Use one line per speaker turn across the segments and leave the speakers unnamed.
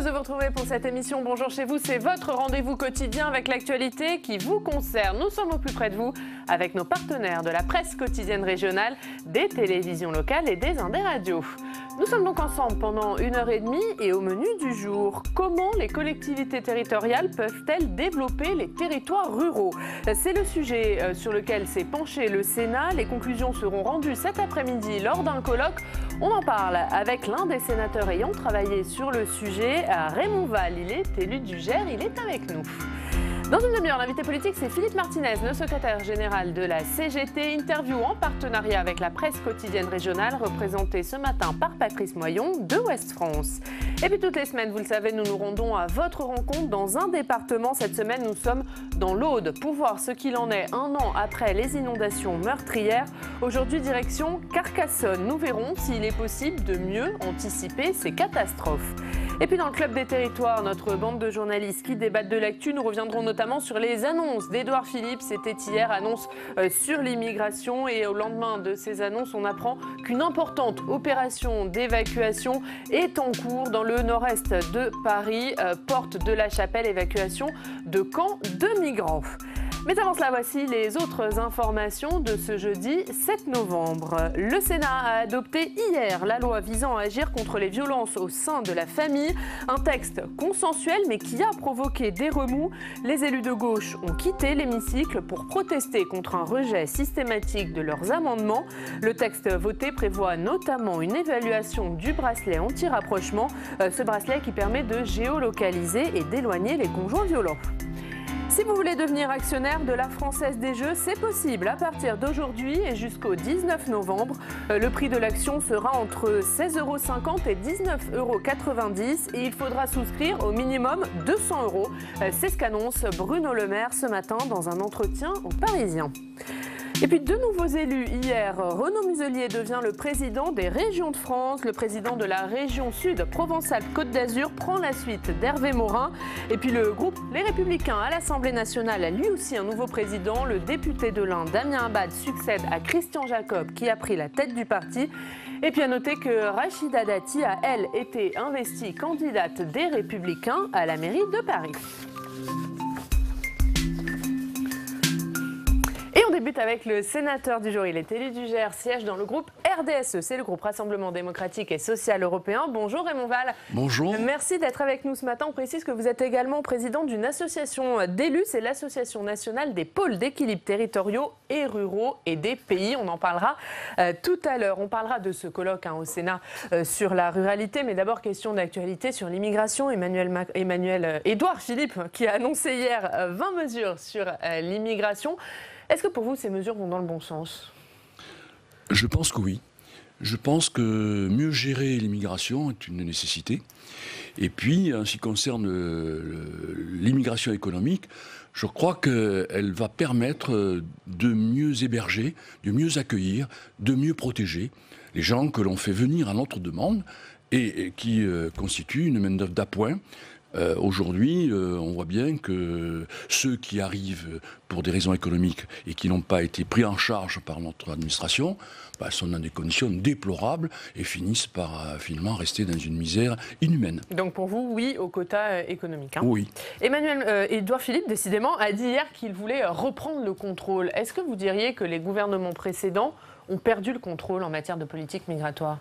de vous retrouver pour cette émission Bonjour chez vous. C'est votre rendez-vous quotidien avec l'actualité qui vous concerne. Nous sommes au plus près de vous avec nos partenaires de la presse quotidienne régionale, des télévisions locales et des Indes radios. Nous sommes donc ensemble pendant 1h30 et au menu du jour, comment les collectivités territoriales peuvent-elles développer les territoires ruraux? C'est le sujet sur lequel s'est penché le Sénat. Les conclusions seront rendues cet après-midi lors d'un colloque. On en parle avec l'un des sénateurs ayant travaillé sur le sujet, Raymond Vall. Il est élu du Gers, il est avec nous. Dans une demi-heure, l'invité politique, c'est Philippe Martinez, le secrétaire général de la CGT. Interview en partenariat avec la presse quotidienne régionale, représentée ce matin par Patrice Moyon de Ouest France. Et puis toutes les semaines, vous le savez, nous nous rendons à votre rencontre dans un département. Cette semaine, nous sommes dans l'Aude pour voir ce qu'il en est un an après les inondations meurtrières. Aujourd'hui, direction Carcassonne. Nous verrons s'il est possible de mieux anticiper ces catastrophes. Et puis dans le Club des Territoires, notre bande de journalistes qui débattent de l'actu, nous reviendrons notamment sur les annonces d'Édouard Philippe. C'était hier, annonce sur l'immigration. Et au lendemain de ces annonces, on apprend qu'une importante opération d'évacuation est en cours dans le nord-est de Paris, porte de la Chapelle, évacuation de camps de migrants. Mais avant cela, voici les autres informations de ce jeudi 7 novembre. Le Sénat a adopté hier la loi visant à agir contre les violences au sein de la famille. Un texte consensuel mais qui a provoqué des remous. Les élus de gauche ont quitté l'hémicycle pour protester contre un rejet systématique de leurs amendements. Le texte voté prévoit notamment une évaluation du bracelet anti-rapprochement. Ce bracelet qui permet de géolocaliser et d'éloigner les conjoints violents. Si vous voulez devenir actionnaire de la Française des Jeux, c'est possible à partir d'aujourd'hui et jusqu'au 19 novembre. Le prix de l'action sera entre 16,50 € et 19,90 € et il faudra souscrire au minimum 200 €. C'est ce qu'annonce Bruno Le Maire ce matin dans un entretien aux Parisiens. Et puis deux nouveaux élus hier. Renaud Muselier devient le président des régions de France. Le président de la région Sud Provence-Alpes-Côte d'Azur prend la suite d'Hervé Morin. Et puis le groupe Les Républicains à l'Assemblée nationale a lui aussi un nouveau président. Le député de l'Ain, Damien Abad, succède à Christian Jacob qui a pris la tête du parti. Et puis à noter que Rachida Dati a, elle, été investie candidate des Républicains à la mairie de Paris. Et on débute avec le sénateur du jour. Il est élu du Gers, siège dans le groupe RDSE. C'est le groupe Rassemblement démocratique et social européen. Bonjour Raymond Vall.
Bonjour.
Merci d'être avec nous ce matin. On précise que vous êtes également président d'une association d'élus. C'est l'Association nationale des pôles d'équilibre territoriaux et ruraux et des pays. On en parlera tout à l'heure. On parlera de ce colloque au Sénat sur la ruralité. Mais d'abord, question d'actualité sur l'immigration. Édouard Philippe qui a annoncé hier 20 mesures sur l'immigration. Est-ce que pour vous, ces mesures vont dans le bon sens?
Je pense que oui. Je pense que mieux gérer l'immigration est une nécessité. Et puis, en ce qui concerne l'immigration économique, je crois qu'elle va permettre de mieux héberger, de mieux accueillir, de mieux protéger les gens que l'on fait venir à notre demande et qui constituent une main-d'œuvre d'appoint. Aujourd'hui, on voit bien que ceux qui arrivent pour des raisons économiques et qui n'ont pas été pris en charge par notre administration sont dans des conditions déplorables et finissent par finalement rester dans une misère inhumaine.
Donc pour vous, oui au quota économique.
Oui.
Édouard Philippe, décidément, a dit hier qu'il voulait reprendre le contrôle. Est-ce que vous diriez que les gouvernements précédents ont perdu le contrôle en matière de politique migratoire ?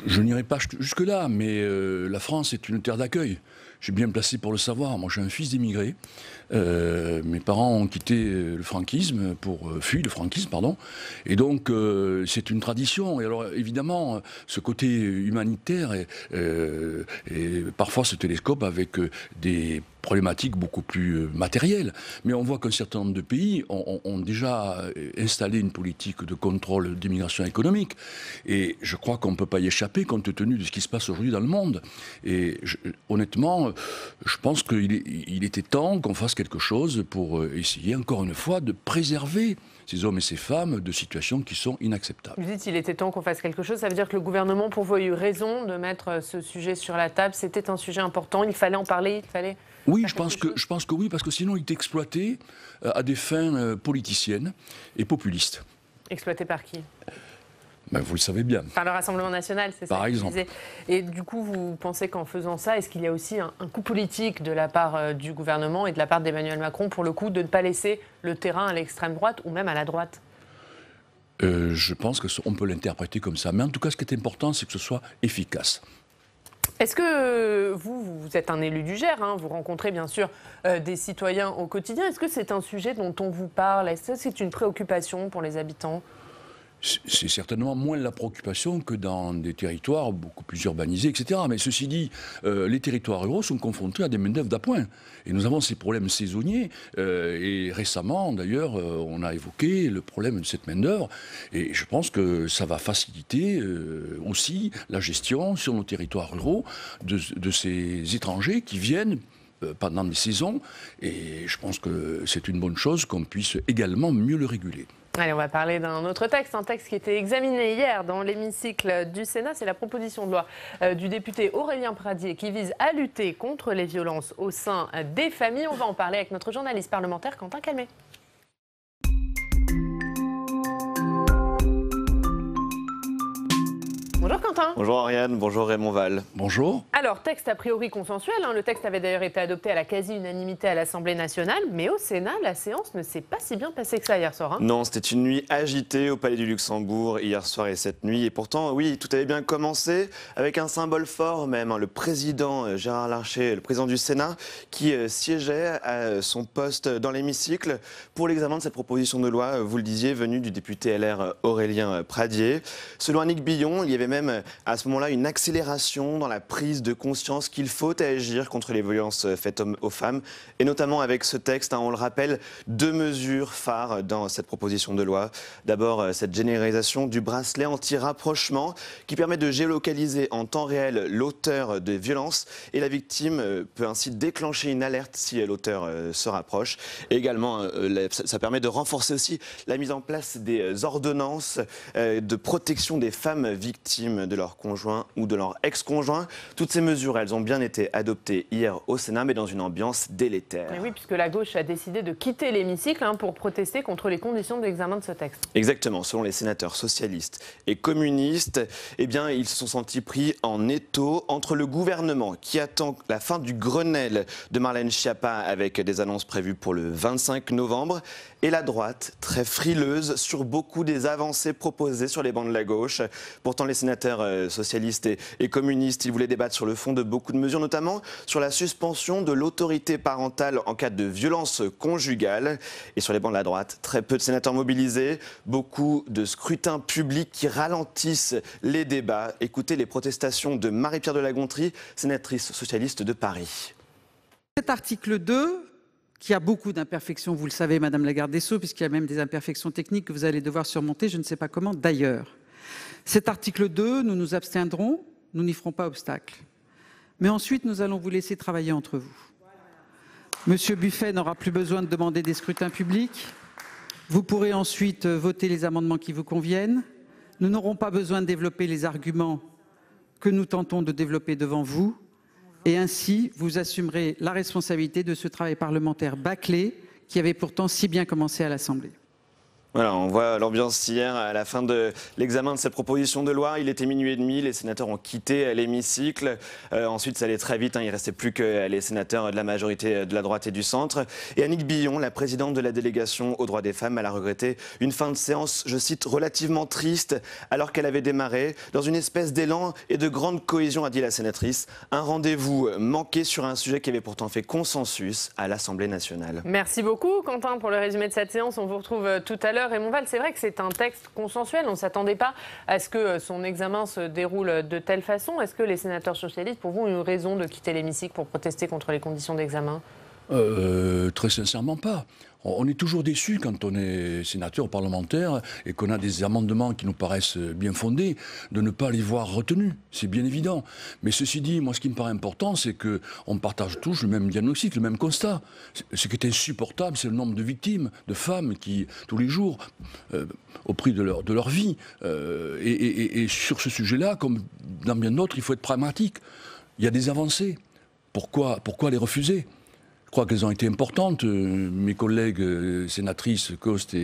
Je n'irai pas jusque-là, mais la France est une terre d'accueil. Je suis bien placé pour le savoir. Moi, j'ai un fils d'immigré. Mes parents ont quitté le franquisme, fui le franquisme, pardon. Et donc, c'est une tradition. Et alors, évidemment, ce côté humanitaire et parfois se télescope avec des problématiques beaucoup plus matérielles. Mais on voit qu'un certain nombre de pays ont déjà installé une politique de contrôle d'immigration économique. Et je crois qu'on ne peut pas y échapper compte tenu de ce qui se passe aujourd'hui dans le monde. Et honnêtement, je pense qu'il était temps qu'on fasse quelque chose pour essayer, encore une fois, de préserver ces hommes et ces femmes de situations qui sont inacceptables.
Vous dites qu'il était temps qu'on fasse quelque chose, ça veut dire que le gouvernement, pour vous, a eu raison de mettre ce sujet sur la table. C'était un sujet important, il fallait en parler, il fallait...
Oui, je pense que oui, parce que sinon il est exploité à des fins politiciennes et populistes.
Exploité par qui ?
Ben, vous le savez bien.
Par le Rassemblement national, c'est ça?
Par exemple.
Et du coup, vous pensez qu'en faisant ça, est-ce qu'il y a aussi un coup politique de la part du gouvernement et de la part d'Emmanuel Macron, pour le coup, de ne pas laisser le terrain à l'extrême droite ou même à la droite?
Je pense qu'on peut l'interpréter comme ça. Mais en tout cas, ce qui est important, c'est que ce soit efficace.
Est-ce que vous êtes un élu du Gers, hein, vous rencontrez bien sûr des citoyens au quotidien. Est-ce que c'est un sujet dont on vous parle? Est-ce que c'est une préoccupation pour les habitants?
C'est certainement moins la préoccupation que dans des territoires beaucoup plus urbanisés, etc. Mais ceci dit, les territoires ruraux sont confrontés à des main-d'œuvre d'appoint. Et nous avons ces problèmes saisonniers. Et récemment, d'ailleurs, on a évoqué le problème de cette main-d'œuvre. Et je pense que ça va faciliter aussi la gestion sur nos territoires ruraux de ces étrangers qui viennent pendant des saisons. Et je pense que c'est une bonne chose qu'on puisse également mieux le réguler.
Allez, on va parler d'un autre texte, un texte qui était examiné hier dans l'hémicycle du Sénat. C'est la proposition de loi du député Aurélien Pradié qui vise à lutter contre les violences au sein des familles. On va en parler avec notre journaliste parlementaire Quentin Calmet. Bonjour Quentin.
Bonjour Ariane, bonjour Raymond Val.
Bonjour.
Alors, texte a priori consensuel, hein. Le texte avait d'ailleurs été adopté à la quasi-unanimité à l'Assemblée nationale, mais au Sénat, la séance ne s'est pas si bien passée que ça hier soir. Hein.
Non, c'était une nuit agitée au Palais du Luxembourg hier soir et cette nuit. Et pourtant, oui, tout avait bien commencé avec un symbole fort même, hein, le président Gérard Larcher, le président du Sénat, qui siégeait à son poste dans l'hémicycle pour l'examen de cette proposition de loi, vous le disiez, venue du député LR Aurélien Pradié. Selon Annick Billon, il y avait même à ce moment-là une accélération dans la prise de conscience qu'il faut agir contre les violences faites aux femmes, et notamment avec ce texte, hein, on le rappelle, 2 mesures phares dans cette proposition de loi. D'abord, cette généralisation du bracelet anti-rapprochement qui permet de géolocaliser en temps réel l'auteur de violences, et la victime peut ainsi déclencher une alerte si l'auteur se rapproche. Et également, ça permet de renforcer aussi la mise en place des ordonnances de protection des femmes victimes de leur conjoint ou de leur ex-conjoint. Toutes ces mesures, elles ont bien été adoptées hier au Sénat, mais dans une ambiance délétère.
Et oui, puisque la gauche a décidé de quitter l'hémicycle pour protester contre les conditions d'examen de ce texte.
Exactement. Selon les sénateurs socialistes et communistes, eh bien, ils se sont sentis pris en étau entre le gouvernement qui attend la fin du Grenelle de Marlène Schiappa avec des annonces prévues pour le 25 novembre et la droite, très frileuse sur beaucoup des avancées proposées sur les bancs de la gauche. Pourtant, les sénateurs socialistes et communistes, ils voulaient débattre sur le fond de beaucoup de mesures, notamment sur la suspension de l'autorité parentale en cas de violence conjugale. Et sur les bancs de la droite, très peu de sénateurs mobilisés, beaucoup de scrutins publics qui ralentissent les débats. Écoutez les protestations de Marie-Pierre de la Gontrie, sénatrice socialiste de Paris.
Cet article 2, qui a beaucoup d'imperfections, vous le savez, Madame la garde des Sceaux, puisqu'il y a même des imperfections techniques que vous allez devoir surmonter, je ne sais pas comment d'ailleurs. Cet article 2, nous nous abstiendrons, nous n'y ferons pas obstacle. Mais ensuite, nous allons vous laisser travailler entre vous. Monsieur Buffet n'aura plus besoin de demander des scrutins publics. Vous pourrez ensuite voter les amendements qui vous conviennent. Nous n'aurons pas besoin de développer les arguments que nous tentons de développer devant vous. Et ainsi, vous assumerez la responsabilité de ce travail parlementaire bâclé qui avait pourtant si bien commencé à l'Assemblée.
Voilà, on voit l'ambiance hier à la fin de l'examen de cette proposition de loi. Il était minuit et demi, les sénateurs ont quitté l'hémicycle. Ensuite, ça allait très vite, il ne restait plus que les sénateurs de la majorité de la droite et du centre. Et Annick Billon, la présidente de la délégation aux droits des femmes, elle a regretté une fin de séance, je cite, relativement triste, alors qu'elle avait démarré dans une espèce d'élan et de grande cohésion, a dit la sénatrice. Un rendez-vous manqué sur un sujet qui avait pourtant fait consensus à l'Assemblée nationale.
Merci beaucoup, Quentin, pour le résumé de cette séance. On vous retrouve tout à l'heure. Raymond Val, c'est vrai que c'est un texte consensuel. On ne s'attendait pas à ce que son examen se déroule de telle façon. Est-ce que les sénateurs socialistes, pour vous, ont eu raison de quitter l'hémicycle pour protester contre les conditions d'examen ?
Très sincèrement pas. On est toujours déçu quand on est sénateur ou parlementaire et qu'on a des amendements qui nous paraissent bien fondés, de ne pas les voir retenus. C'est bien évident. Mais ceci dit, moi ce qui me paraît important, c'est qu'on partage tous le même diagnostic, le même constat. Ce qui est insupportable, c'est le nombre de victimes, de femmes qui, tous les jours, au prix de leur vie. Et sur ce sujet-là, comme dans bien d'autres, il faut être pragmatique. Il y a des avancées. Pourquoi les refuser ? crois qu'elles ont été importantes. Mes collègues sénatrices Coste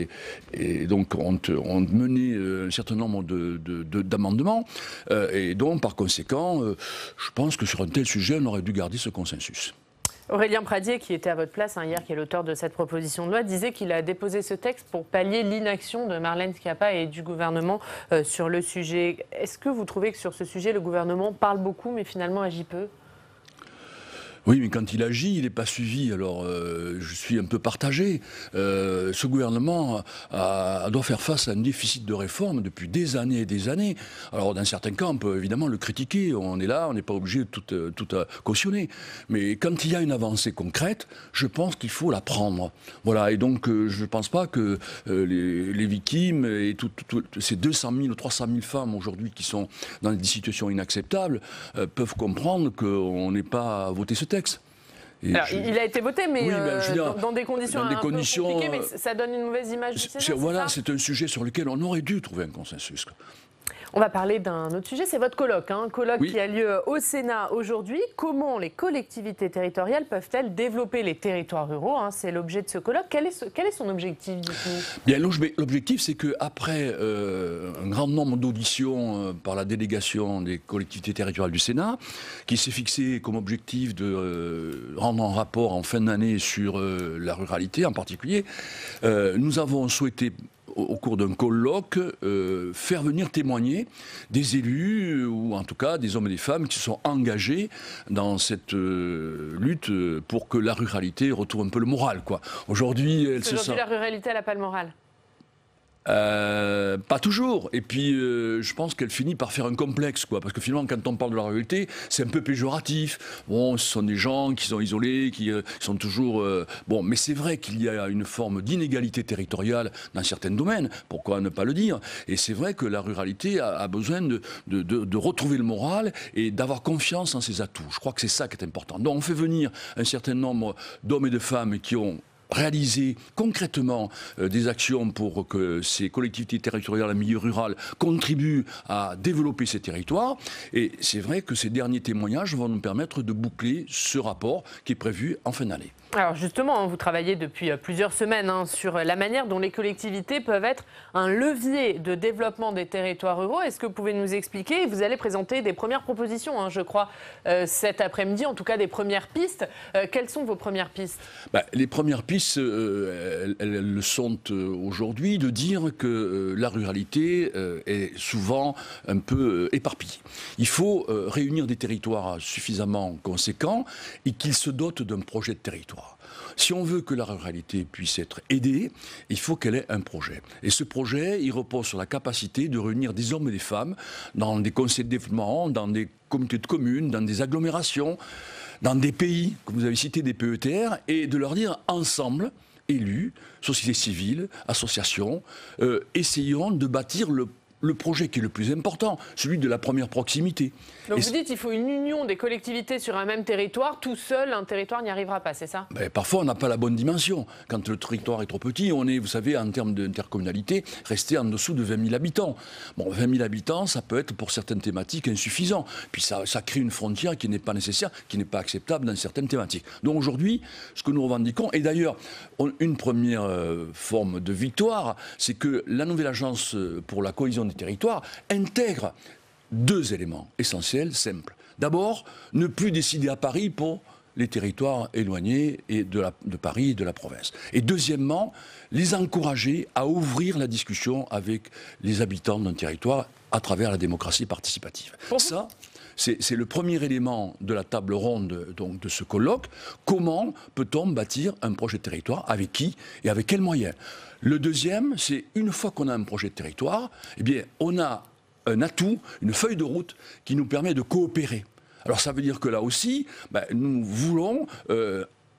et donc ont mené un certain nombre d'amendements. Et donc, par conséquent, je pense que sur un tel sujet, on aurait dû garder ce consensus.
Aurélien Pradier, qui était à votre place hier, qui est l'auteur de cette proposition de loi, disait qu'il a déposé ce texte pour pallier l'inaction de Marlène Schiappa et du gouvernement sur le sujet. Est-ce que vous trouvez que sur ce sujet, le gouvernement parle beaucoup, mais finalement agit peu ?
Oui, mais quand il agit, il n'est pas suivi. Alors, je suis un peu partagé. Ce gouvernement doit faire face à un déficit de réforme depuis des années et des années. Alors, dans certains cas, on peut évidemment le critiquer. On est là, on n'est pas obligé de tout cautionner. Mais quand il y a une avancée concrète, je pense qu'il faut la prendre. Voilà. Et donc, je ne pense pas que les victimes et ces 200 000 ou 300 000 femmes aujourd'hui qui sont dans des situations inacceptables peuvent comprendre qu'on n'ait pas voté ce texte.
Alors, il a été voté, mais oui, dans des conditions un peu compliquées, mais ça donne une mauvaise image du Sénat,
voilà, c'est un sujet sur lequel on aurait dû trouver un consensus.
On va parler d'un autre sujet, c'est votre colloque. Colloque qui a lieu au Sénat aujourd'hui. Comment les collectivités territoriales peuvent-elles développer les territoires ruraux ? C'est l'objet de ce colloque. Quel est son objectif, dites-nous ?
Bien, l'objectif, c'est qu'après un grand nombre d'auditions par la délégation des collectivités territoriales du Sénat, qui s'est fixé comme objectif de rendre un rapport en fin d'année sur la ruralité en particulier, nous avons souhaité au cours d'un colloque, faire venir témoigner des élus, ou en tout cas des hommes et des femmes qui se sont engagés dans cette lutte pour que la ruralité retrouve un peu le moral, quoi. Aujourd'hui,
la ruralité, elle n'a pas le moral.
Pas toujours. Et puis, je pense qu'elle finit par faire un complexe, quoi. Parce que finalement, quand on parle de la ruralité, c'est un peu péjoratif. Bon, ce sont des gens qui sont isolés, qui sont toujours... Bon, mais c'est vrai qu'il y a une forme d'inégalité territoriale dans certains domaines. Pourquoi ne pas le dire ? Et c'est vrai que la ruralité a besoin de retrouver le moral et d'avoir confiance en ses atouts. Je crois que c'est ça qui est important. Donc, on fait venir un certain nombre d'hommes et de femmes qui ont réaliser concrètement des actions pour que ces collectivités territoriales en milieu rural contribuent à développer ces territoires. Et c'est vrai que ces derniers témoignages vont nous permettre de boucler ce rapport qui est prévu en fin d'année.
Alors justement, vous travaillez depuis plusieurs semaines sur la manière dont les collectivités peuvent être un levier de développement des territoires ruraux. Est-ce que vous pouvez nous expliquer ? Vous allez présenter des premières propositions, je crois, cet après-midi, en tout cas des premières pistes. Quelles sont vos premières pistes ?
Les premières pistes, elles le sont aujourd'hui, de dire que la ruralité est souvent un peu éparpillée. Il faut réunir des territoires suffisamment conséquents et qu'ils se dotent d'un projet de territoire. Si on veut que la ruralité puisse être aidée, il faut qu'elle ait un projet. Et ce projet, il repose sur la capacité de réunir des hommes et des femmes dans des conseils de développement, dans des comités de communes, dans des agglomérations, dans des pays, comme vous avez cité, des PETR, et de leur dire ensemble, élus, sociétés civiles, associations, essayons de bâtir le projet qui est le plus important, celui de la première proximité.
Donc vous dites qu'il faut une union des collectivités sur un même territoire. Tout seul, un territoire n'y arrivera pas, c'est ça ?
Parfois, on n'a pas la bonne dimension. Quand le territoire est trop petit, on est, vous savez, en termes d'intercommunalité, resté en dessous de 20 000 habitants. Bon, 20 000 habitants, ça peut être pour certaines thématiques insuffisant. Puis ça crée une frontière qui n'est pas nécessaire, qui n'est pas acceptable dans certaines thématiques. Donc aujourd'hui, ce que nous revendiquons, et d'ailleurs, une première forme de victoire, c'est que la nouvelle agence pour la cohésion des territoires intègre deux éléments essentiels, simples. D'abord, ne plus décider à Paris pour les territoires éloignés de Paris et de la province. Et deuxièmement, les encourager à ouvrir la discussion avec les habitants d'un territoire à travers la démocratie participative. Ça, c'est le premier élément de la table ronde donc, de ce colloque. Comment peut-on bâtir un projet de territoire ? Avec qui et avec quels moyens ? Le deuxième, c'est une fois qu'on a un projet de territoire, eh bien, on a un atout, une feuille de route qui nous permet de coopérer. Alors ça veut dire que là aussi, nous voulons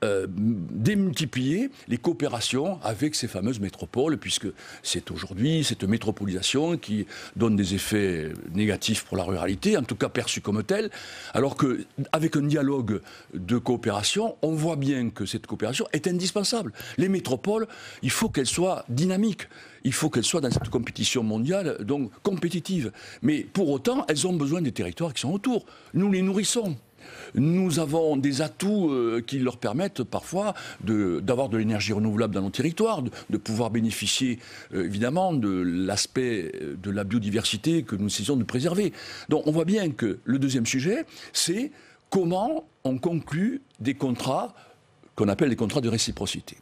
démultiplier les coopérations avec ces fameuses métropoles, puisque c'est aujourd'hui cette métropolisation qui donne des effets négatifs pour la ruralité, en tout cas perçue comme telle, alors qu'avec un dialogue de coopération, on voit bien que cette coopération est indispensable. Les métropoles, il faut qu'elles soient dynamiques. Il faut qu'elles soient dans cette compétition mondiale, donc compétitive. Mais pour autant, elles ont besoin des territoires qui sont autour. Nous les nourrissons. Nous avons des atouts qui leur permettent parfois d'avoir de l'énergie renouvelable dans nos territoires, de pouvoir bénéficier évidemment de l'aspect de la biodiversité que nous essayons de préserver. Donc on voit bien que le deuxième sujet, c'est comment on conclut des contrats qu'on appelle des contrats de réciprocité.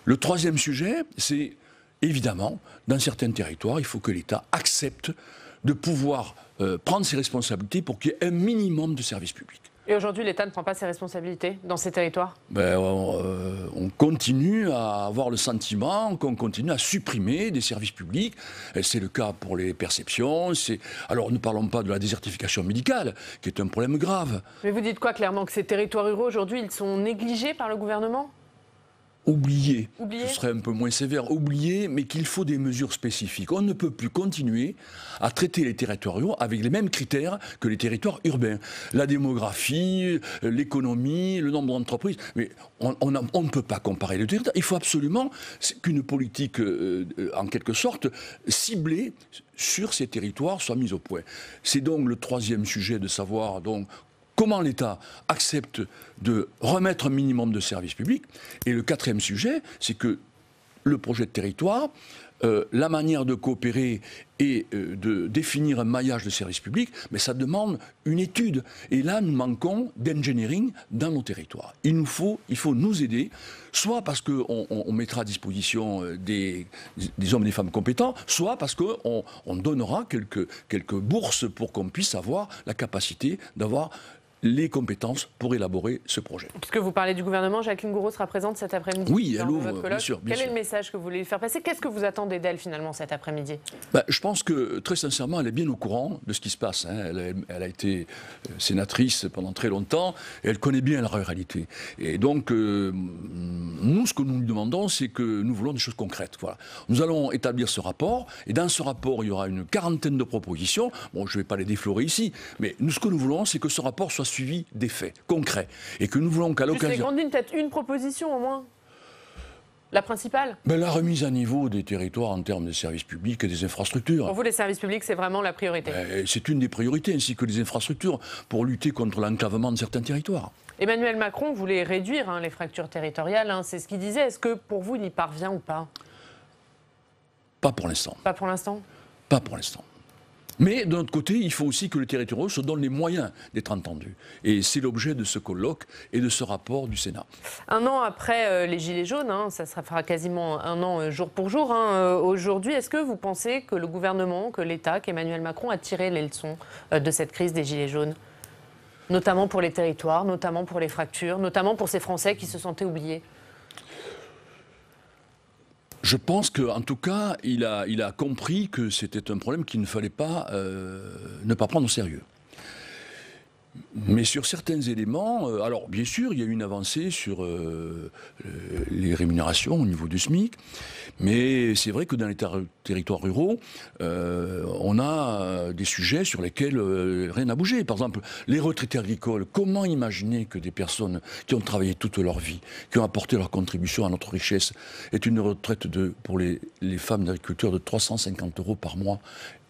Le troisième sujet, c'est évidemment, dans certains territoires, il faut que l'État accepte de pouvoir prendre ses responsabilités pour qu'il y ait un minimum de services publics.
Et aujourd'hui, l'État ne prend pas ses responsabilités dans ces territoires?
On continue à avoir le sentiment qu'on continue à supprimer des services publics. C'est le cas pour les perceptions. Alors ne parlons pas de la désertification médicale, qui est un problème grave.
Mais vous dites quoi clairement? Que ces territoires ruraux, aujourd'hui, ils sont négligés par le gouvernement?
Oublier, ce serait un peu moins sévère, oublier, mais qu'il faut des mesures spécifiques. On ne peut plus continuer à traiter les territoires ruraux avec les mêmes critères que les territoires urbains. La démographie, l'économie, le nombre d'entreprises, mais on ne peut pas comparer les territoires. Il faut absolument qu'une politique, en quelque sorte, ciblée sur ces territoires soit mise au point. C'est donc le troisième sujet de savoir donc comment l'État accepte de remettre un minimum de services publics. Et le quatrième sujet, c'est que le projet de territoire, la manière de coopérer et de définir un maillage de services publics, mais ça demande une étude. Et là, nous manquons d'engineering dans nos territoires. Il faut nous aider, soit parce qu'on mettra à disposition des hommes et des femmes compétents, soit parce qu'on donnera quelques bourses pour qu'on puisse avoir la capacité d'avoir les compétences pour élaborer ce projet.
Puisque vous parlez du gouvernement, Jacqueline Gouraud sera présente cet après-midi.
Oui, elle ouvre, bien sûr.
Quel est le message que vous voulez lui faire passer? Qu'est-ce que vous attendez d'elle finalement cet après-midi?
Je pense que très sincèrement, elle est bien au courant de ce qui se passe. Elle a été sénatrice pendant très longtemps et elle connaît bien la ruralité. Et donc, nous, ce que nous lui demandons, c'est que nous voulons des choses concrètes. Voilà. Nous allons établir ce rapport et dans ce rapport, il y aura une quarantaine de propositions. Bon, je ne vais pas les déflorer ici, mais ce que nous voulons, c'est que ce rapport soit suivi des faits concrets. Et que nous voulons qu'à l'occasion...
Juste les grandes lignes, peut-être une proposition au moins? La principale?
La remise à niveau des territoires en termes de services publics et des infrastructures.
Pour vous, les services publics, c'est vraiment la priorité?
C'est une des priorités, ainsi que les infrastructures, pour lutter contre l'enclavement de certains territoires.
Emmanuel Macron voulait réduire les fractures territoriales, c'est ce qu'il disait. Est-ce que pour vous, il y parvient ou pas?
Pas pour l'instant.
Pas pour l'instant?
Pas pour l'instant. Mais d'un autre côté, il faut aussi que le territoire se donne les moyens d'être entendu. Et c'est l'objet de ce colloque et de ce rapport du Sénat.
Un an après les Gilets jaunes, ça fera quasiment un an jour pour jour. Aujourd'hui, est-ce que vous pensez que le gouvernement, que l'État, qu'Emmanuel Macron a tiré les leçons de cette crise des Gilets jaunes? Notamment pour les territoires, notamment pour les fractures, notamment pour ces Français qui se sentaient oubliés?
Je pense qu'en tout cas, il a compris que c'était un problème qu'il ne fallait pas ne pas prendre au sérieux. Mais sur certains éléments, alors bien sûr, il y a eu une avancée sur les rémunérations au niveau du SMIC, mais c'est vrai que dans les territoires ruraux, on a des sujets sur lesquels rien n'a bougé. Par exemple, les retraités agricoles, comment imaginer que des personnes qui ont travaillé toute leur vie, qui ont apporté leur contribution à notre richesse, aient une retraite pour les femmes d'agriculteurs de 350 € par mois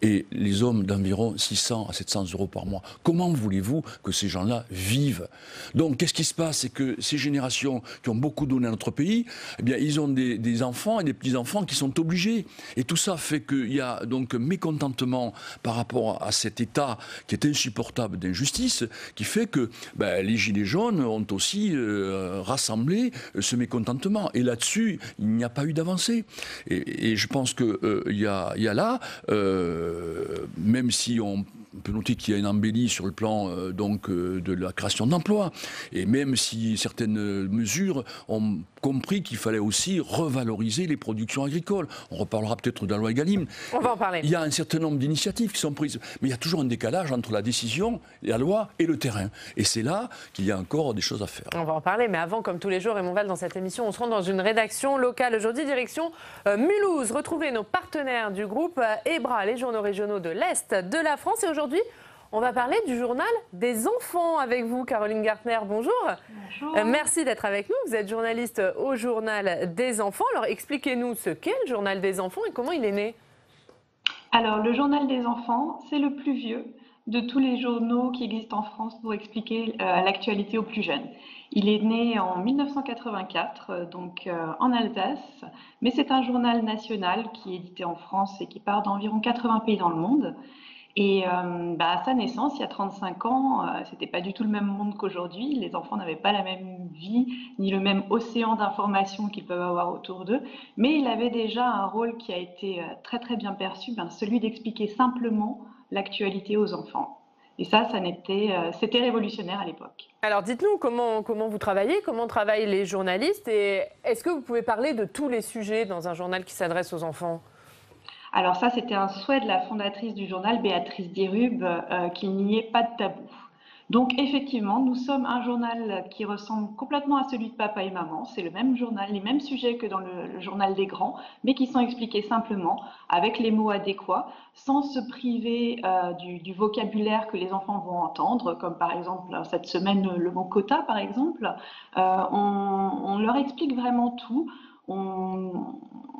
et les hommes d'environ 600 à 700 € par mois? Comment voulez-vous que ces gens-là vivent? Donc, qu'est-ce qui se passe? C'est que ces générations qui ont beaucoup donné à notre pays, eh bien, ils ont des enfants et des petits-enfants qui sont obligés. Et tout ça fait qu'il y a donc un mécontentement par rapport à cet état qui est insupportable d'injustice, qui fait que les Gilets jaunes ont aussi rassemblé ce mécontentement. Et là-dessus, il n'y a pas eu d'avancée. Et je pense qu'il y a là... même si on peut noter qu'il y a une embellie sur le plan de la création d'emplois, et même si certaines mesures ont compris qu'il fallait aussi revaloriser les productions agricoles. On reparlera peut-être de la loi Egalim.
On va en parler.
Il y a un certain nombre d'initiatives qui sont prises, mais il y a toujours un décalage entre la décision, la loi et le terrain. Et c'est là qu'il y a encore des choses à faire.
On va en parler, mais avant, comme tous les jours, Raymond Vall, dans cette émission, on se rend dans une rédaction locale. Aujourd'hui, direction Mulhouse. Retrouvez nos partenaires du groupe EBRA, les journaux régionaux de l'Est de la France. Et aujourd'hui, on va parler du journal des enfants avec vous, Caroline Gartner. Bonjour.
Bonjour.
Merci d'être avec nous. Vous êtes journaliste au journal des enfants. Alors expliquez-nous ce qu'est le journal des enfants et comment il est né.
Alors le journal des enfants, c'est le plus vieux de tous les journaux qui existent en France pour expliquer l'actualité aux plus jeunes. Il est né en 1984, en Alsace, mais c'est un journal national qui est édité en France et qui part dans environ 80 pays dans le monde. Et à sa naissance, il y a 35 ans, c'était pas du tout le même monde qu'aujourd'hui. Les enfants n'avaient pas la même vie, ni le même océan d'informations qu'ils peuvent avoir autour d'eux. Mais il avait déjà un rôle qui a été très très bien perçu, celui d'expliquer simplement l'actualité aux enfants. Et ça c'était révolutionnaire à l'époque.
Alors dites-nous comment vous travaillez, comment travaillent les journalistes et est-ce que vous pouvez parler de tous les sujets dans un journal qui s'adresse aux enfants ?
Alors ça, c'était un souhait de la fondatrice du journal, Béatrice Dirub, qu'il n'y ait pas de tabou. Donc effectivement, nous sommes un journal qui ressemble complètement à celui de papa et maman. C'est le même journal, les mêmes sujets que dans le journal des grands, mais qui sont expliqués simplement avec les mots adéquats, sans se priver du vocabulaire que les enfants vont entendre, comme par exemple cette semaine le mot quota par exemple. On leur explique vraiment tout.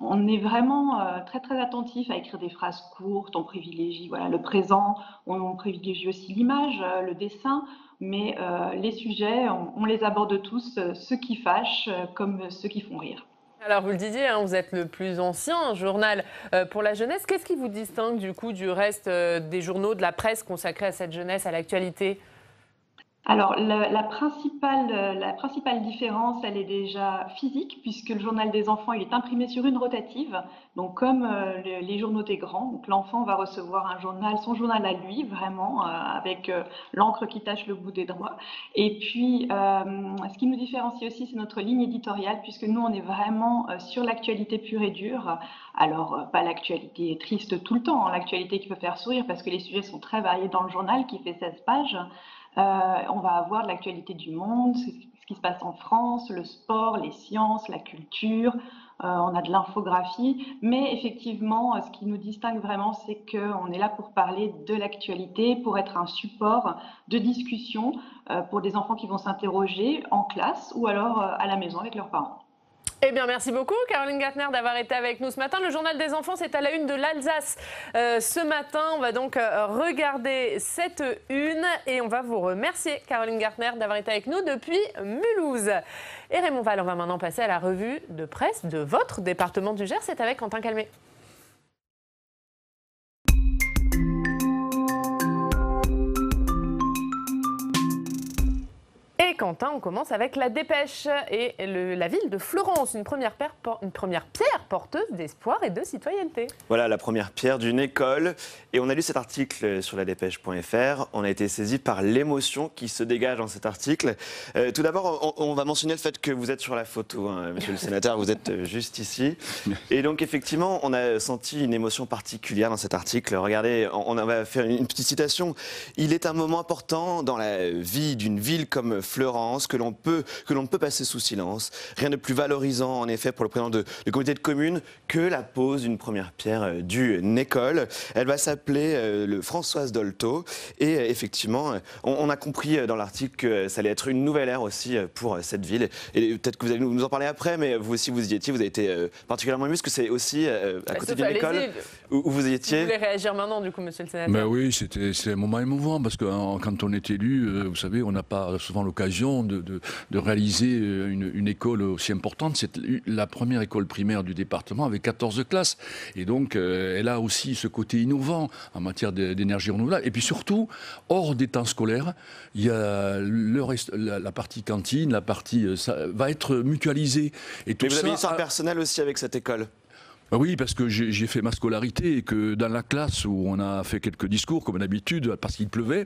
On est vraiment très très attentif à écrire des phrases courtes, on privilégie le présent, on privilégie aussi l'image, le dessin, mais les sujets, on les aborde tous, ceux qui fâchent comme ceux qui font rire.
Alors vous le disiez, vous êtes le plus ancien journal pour la jeunesse. Qu'est-ce qui vous distingue du coup du reste des journaux, de la presse consacrée à cette jeunesse, à l'actualité ?
Alors, la principale différence, elle est déjà physique, puisque le journal des enfants, il est imprimé sur une rotative, donc comme les journaux des grands. Donc, l'enfant va recevoir son journal à lui, vraiment, avec l'encre qui tache le bout des doigts. Et puis, ce qui nous différencie aussi, c'est notre ligne éditoriale, puisque nous, on est vraiment sur l'actualité pure et dure. Alors, pas l'actualité triste tout le temps, l'actualité qui peut faire sourire, parce que les sujets sont très variés dans le journal, qui fait 16 pages. On va avoir de l'actualité du monde, ce qui se passe en France, le sport, les sciences, la culture, on a de l'infographie, mais effectivement, ce qui nous distingue vraiment, c'est qu'on est là pour parler de l'actualité, pour être un support de discussion pour des enfants qui vont s'interroger en classe ou alors à la maison avec leurs parents.
Eh bien, merci beaucoup, Caroline Gartner, d'avoir été avec nous ce matin. Le journal des enfants, c'est à la une de l'Alsace ce matin. On va donc regarder cette une et on va vous remercier, Caroline Gartner, d'avoir été avec nous depuis Mulhouse. Et Raymond Val, on va maintenant passer à la revue de presse de votre département du Gers. C'est avec Quentin Calmet. Et Quentin, on commence avec la dépêche et la ville de Florence, une première pierre porteuse d'espoir et de citoyenneté.
Voilà la première pierre d'une école. Et on a lu cet article sur la dépêche.fr. On a été saisi par l'émotion qui se dégage dans cet article. Tout d'abord, on va mentionner le fait que vous êtes sur la photo, monsieur le sénateur, vous êtes juste ici. Et donc effectivement, on a senti une émotion particulière dans cet article. Regardez, on va faire une petite citation. Il est un moment important dans la vie d'une ville comme Florence que l'on ne peut passer sous silence. Rien de plus valorisant en effet pour le président du comité de communes que la pose d'une première pierre d'une école. Elle va s'appeler le Françoise Dolto et effectivement on a compris dans l'article que ça allait être une nouvelle ère aussi pour cette ville et peut-être que vous allez nous en parler après, mais vous aussi vous y étiez, vous avez été particulièrement ému parce que c'est aussi à côté d'une école où vous y étiez.
Vous voulez réagir maintenant du coup, monsieur le sénateur?
Oui, c'est un moment émouvant parce que quand on est élu, vous savez, on n'a pas souvent l'occasion de réaliser une école aussi importante. C'est la première école primaire du département avec 14 classes. Et donc, elle a aussi ce côté innovant en matière d'énergie renouvelable. Et puis surtout, hors des temps scolaires, il y a la partie cantine, la partie... ça va être mutualisée. Et tout. Mais
vous avez une histoire personnelle aussi avec cette école?
Oui, parce que j'ai fait ma scolarité et que dans la classe où on a fait quelques discours, comme d'habitude, parce qu'il pleuvait,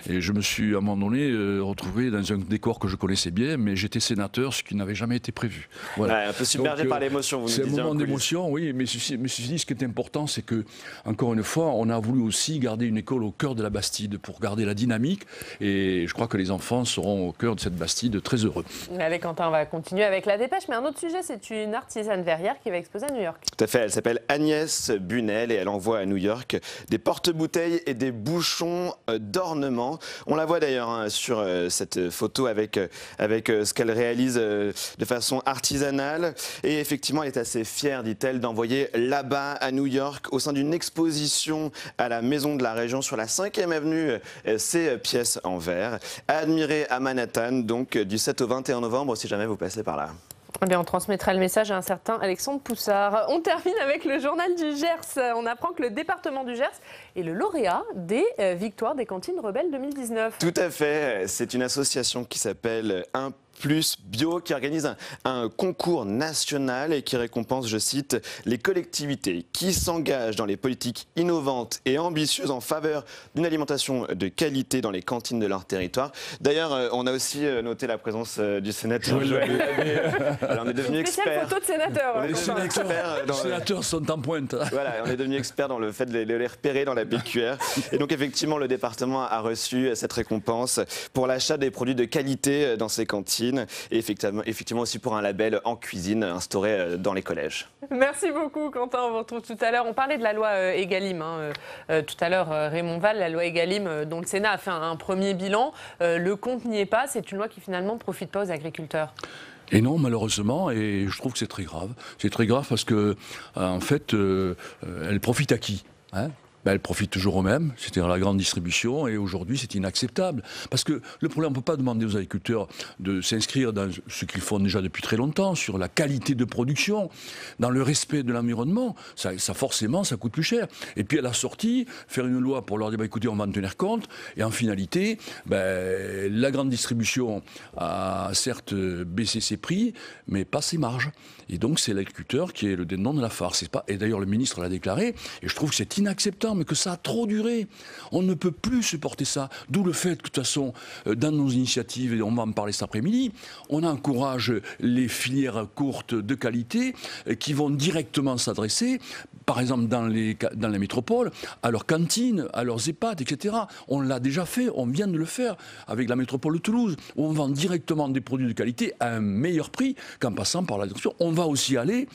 et je me suis à un moment donné retrouvé dans un décor que je connaissais bien, mais j'étais sénateur, ce qui n'avait jamais été prévu.
Voilà. Ouais, un peu submergé par l'émotion, vous me disiez.
C'est un moment d'émotion, oui, mais je me suis dit, ce qui est important, c'est que, encore une fois, on a voulu aussi garder une école au cœur de la Bastide pour garder la dynamique, et je crois que les enfants seront au cœur de cette Bastide très heureux.
Allez, Quentin, on va continuer avec la dépêche, mais un autre sujet, c'est une artisane verrière qui va exposer à New York.
Tout à fait. fait, elle s'appelle Agnès Bunel et elle envoie à New York des porte-bouteilles et des bouchons d'ornement. On la voit d'ailleurs sur cette photo avec ce qu'elle réalise de façon artisanale. Et effectivement, elle est assez fière, dit-elle, d'envoyer là-bas à New York, au sein d'une exposition à la Maison de la Région sur la 5e avenue, ces pièces en verre, à admirer à Manhattan, donc du 7 au 21 novembre, si jamais vous passez par là.
Eh bien, on transmettra le message à un certain Alexandre Poussard. On termine avec le journal du Gers. On apprend que le département du Gers est le lauréat des Victoires des cantines rebelles 2019.
Tout à fait. C'est une association qui s'appelle Plus Bio qui organise un concours national et qui récompense, je cite, les collectivités qui s'engagent dans les politiques innovantes et ambitieuses en faveur d'une alimentation de qualité dans les cantines de leur territoire. D'ailleurs, on a aussi noté la présence du sénateur Joël Labbé. Alors, on est devenu expert.
Photo de sénateur.
Les sénateurs sont en pointe.
Voilà, on est devenu expert dans le fait de les repérer dans la BQR. Et donc, effectivement, le département a reçu cette récompense pour l'achat des produits de qualité dans ces cantines. Et effectivement aussi pour un label en cuisine instauré dans les collèges.
Merci beaucoup Quentin, on vous retrouve tout à l'heure. On parlait de la loi Egalim, tout à l'heure Raymond Vall, la loi Egalim dont le Sénat a fait un premier bilan. Le compte n'y est pas, c'est une loi qui finalement ne profite pas aux agriculteurs.
Et non, malheureusement, et je trouve que c'est très grave. C'est très grave parce que, en fait, elle profite à qui, hein ? Ben, elle profite toujours aux mêmes, c'était dans la grande distribution, et aujourd'hui c'est inacceptable. Parce que le problème, on ne peut pas demander aux agriculteurs de s'inscrire dans ce qu'ils font déjà depuis très longtemps, sur la qualité de production, dans le respect de l'environnement. Ça forcément, ça coûte plus cher. Et puis à la sortie, faire une loi pour leur dire, bah, écoutez, on va en tenir compte, et en finalité, ben, la grande distribution a certes baissé ses prix, mais pas ses marges. Et donc c'est l'agriculteur qui est le dénon de la farce. Et d'ailleurs le ministre l'a déclaré, et je trouve que c'est inacceptable, mais que ça a trop duré. On ne peut plus supporter ça. D'où le fait que, de toute façon, dans nos initiatives, et on va en parler cet après-midi, on encourage les filières courtes de qualité qui vont directement s'adresser, par exemple dans les métropoles, à leurs cantines, à leurs EHPAD, etc. On l'a déjà fait, on vient de le faire avec la métropole de Toulouse, où on vend directement des produits de qualité à un meilleur prix qu'en passant par la distribution. On va aussi aller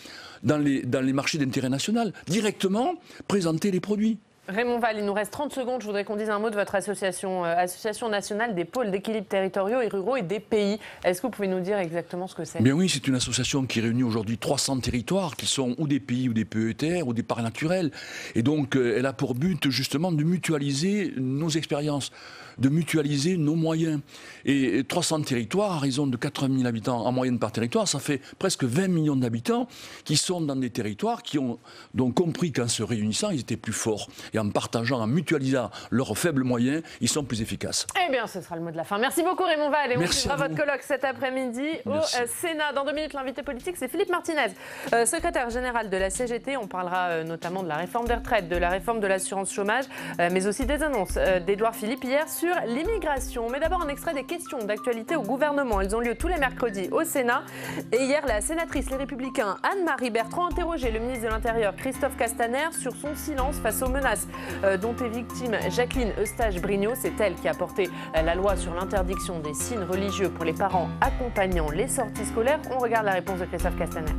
dans les marchés d'intérêt national, directement présenter les produits.
Raymond Vall, il nous reste 30 secondes. Je voudrais qu'on dise un mot de votre association, Association nationale des pôles d'équilibre territoriaux et ruraux et des pays. Est-ce que vous pouvez nous dire exactement ce que c'est ?
Bien oui, c'est une association qui réunit aujourd'hui 300 territoires qui sont ou des pays ou des PETR ou des parcs naturels. Et donc, elle a pour but justement de mutualiser nos expériences, de mutualiser nos moyens. Et 300 territoires, à raison de 80 000 habitants en moyenne par territoire, ça fait presque 20 millions d'habitants qui sont dans des territoires qui ont donc compris qu'en se réunissant, ils étaient plus forts. Et en partageant, en mutualisant leurs faibles moyens, ils sont plus efficaces.
Eh bien, ce sera le mot de la fin. Merci beaucoup Raymond Vall. Et on suivra votre colloque cet après-midi au Sénat. Dans 2 minutes, l'invité politique, c'est Philippe Martinez, secrétaire général de la CGT. On parlera notamment de la réforme des retraites, de la réforme de l'assurance chômage, mais aussi des annonces d'Édouard Philippe hier sur l'immigration. Mais d'abord, un extrait des questions d'actualité au gouvernement. Elles ont lieu tous les mercredis au Sénat. Et hier, la sénatrice Les Républicains Anne-Marie Bertrand interrogeait le ministre de l'Intérieur Christophe Castaner sur son silence face aux menaces dont est victime Jacqueline Eustache-Brinio. C'est elle qui a porté la loi sur l'interdiction des signes religieux pour les parents accompagnant les sorties scolaires. On regarde la réponse de Christophe Castaner.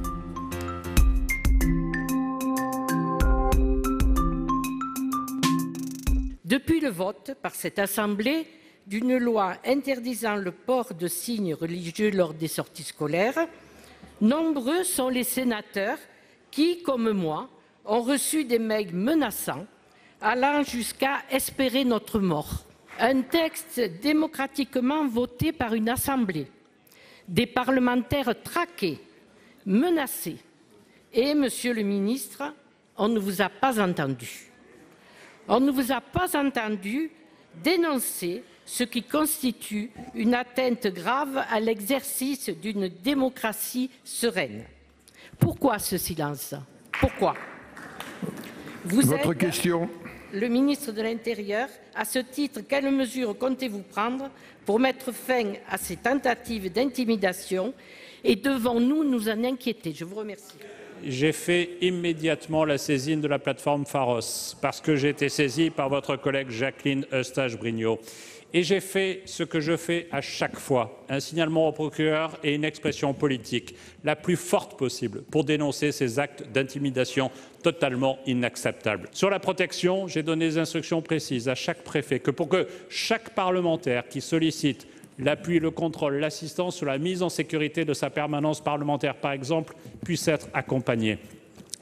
Depuis le vote par cette Assemblée d'une loi interdisant le port de signes religieux lors des sorties scolaires, nombreux sont les sénateurs qui, comme moi, ont reçu des mails menaçants allant jusqu'à espérer notre mort. Un texte démocratiquement voté par une Assemblée, des parlementaires traqués, menacés. Et, Monsieur le ministre, on ne vous a pas entendu. On ne vous a pas entendu dénoncer ce qui constitue une atteinte grave à l'exercice d'une démocratie sereine. Pourquoi ce silence ? Pourquoi ?
Votre question ?
Le ministre de l'Intérieur. À ce titre, quelles mesures comptez-vous prendre pour mettre fin à ces tentatives d'intimidation et devons-nous nous en inquiéter ? Je vous remercie.
J'ai fait immédiatement la saisine de la plateforme Pharos parce que j'ai été saisi par votre collègue Jacqueline Eustache-Brinio. Et j'ai fait ce que je fais à chaque fois, un signalement au procureur et une expression politique la plus forte possible pour dénoncer ces actes d'intimidation totalement inacceptables. Sur la protection, j'ai donné des instructions précises à chaque préfet que pour que chaque parlementaire qui sollicite l'appui, le contrôle, l'assistance sur la mise en sécurité de sa permanence parlementaire, par exemple, puisse être accompagné.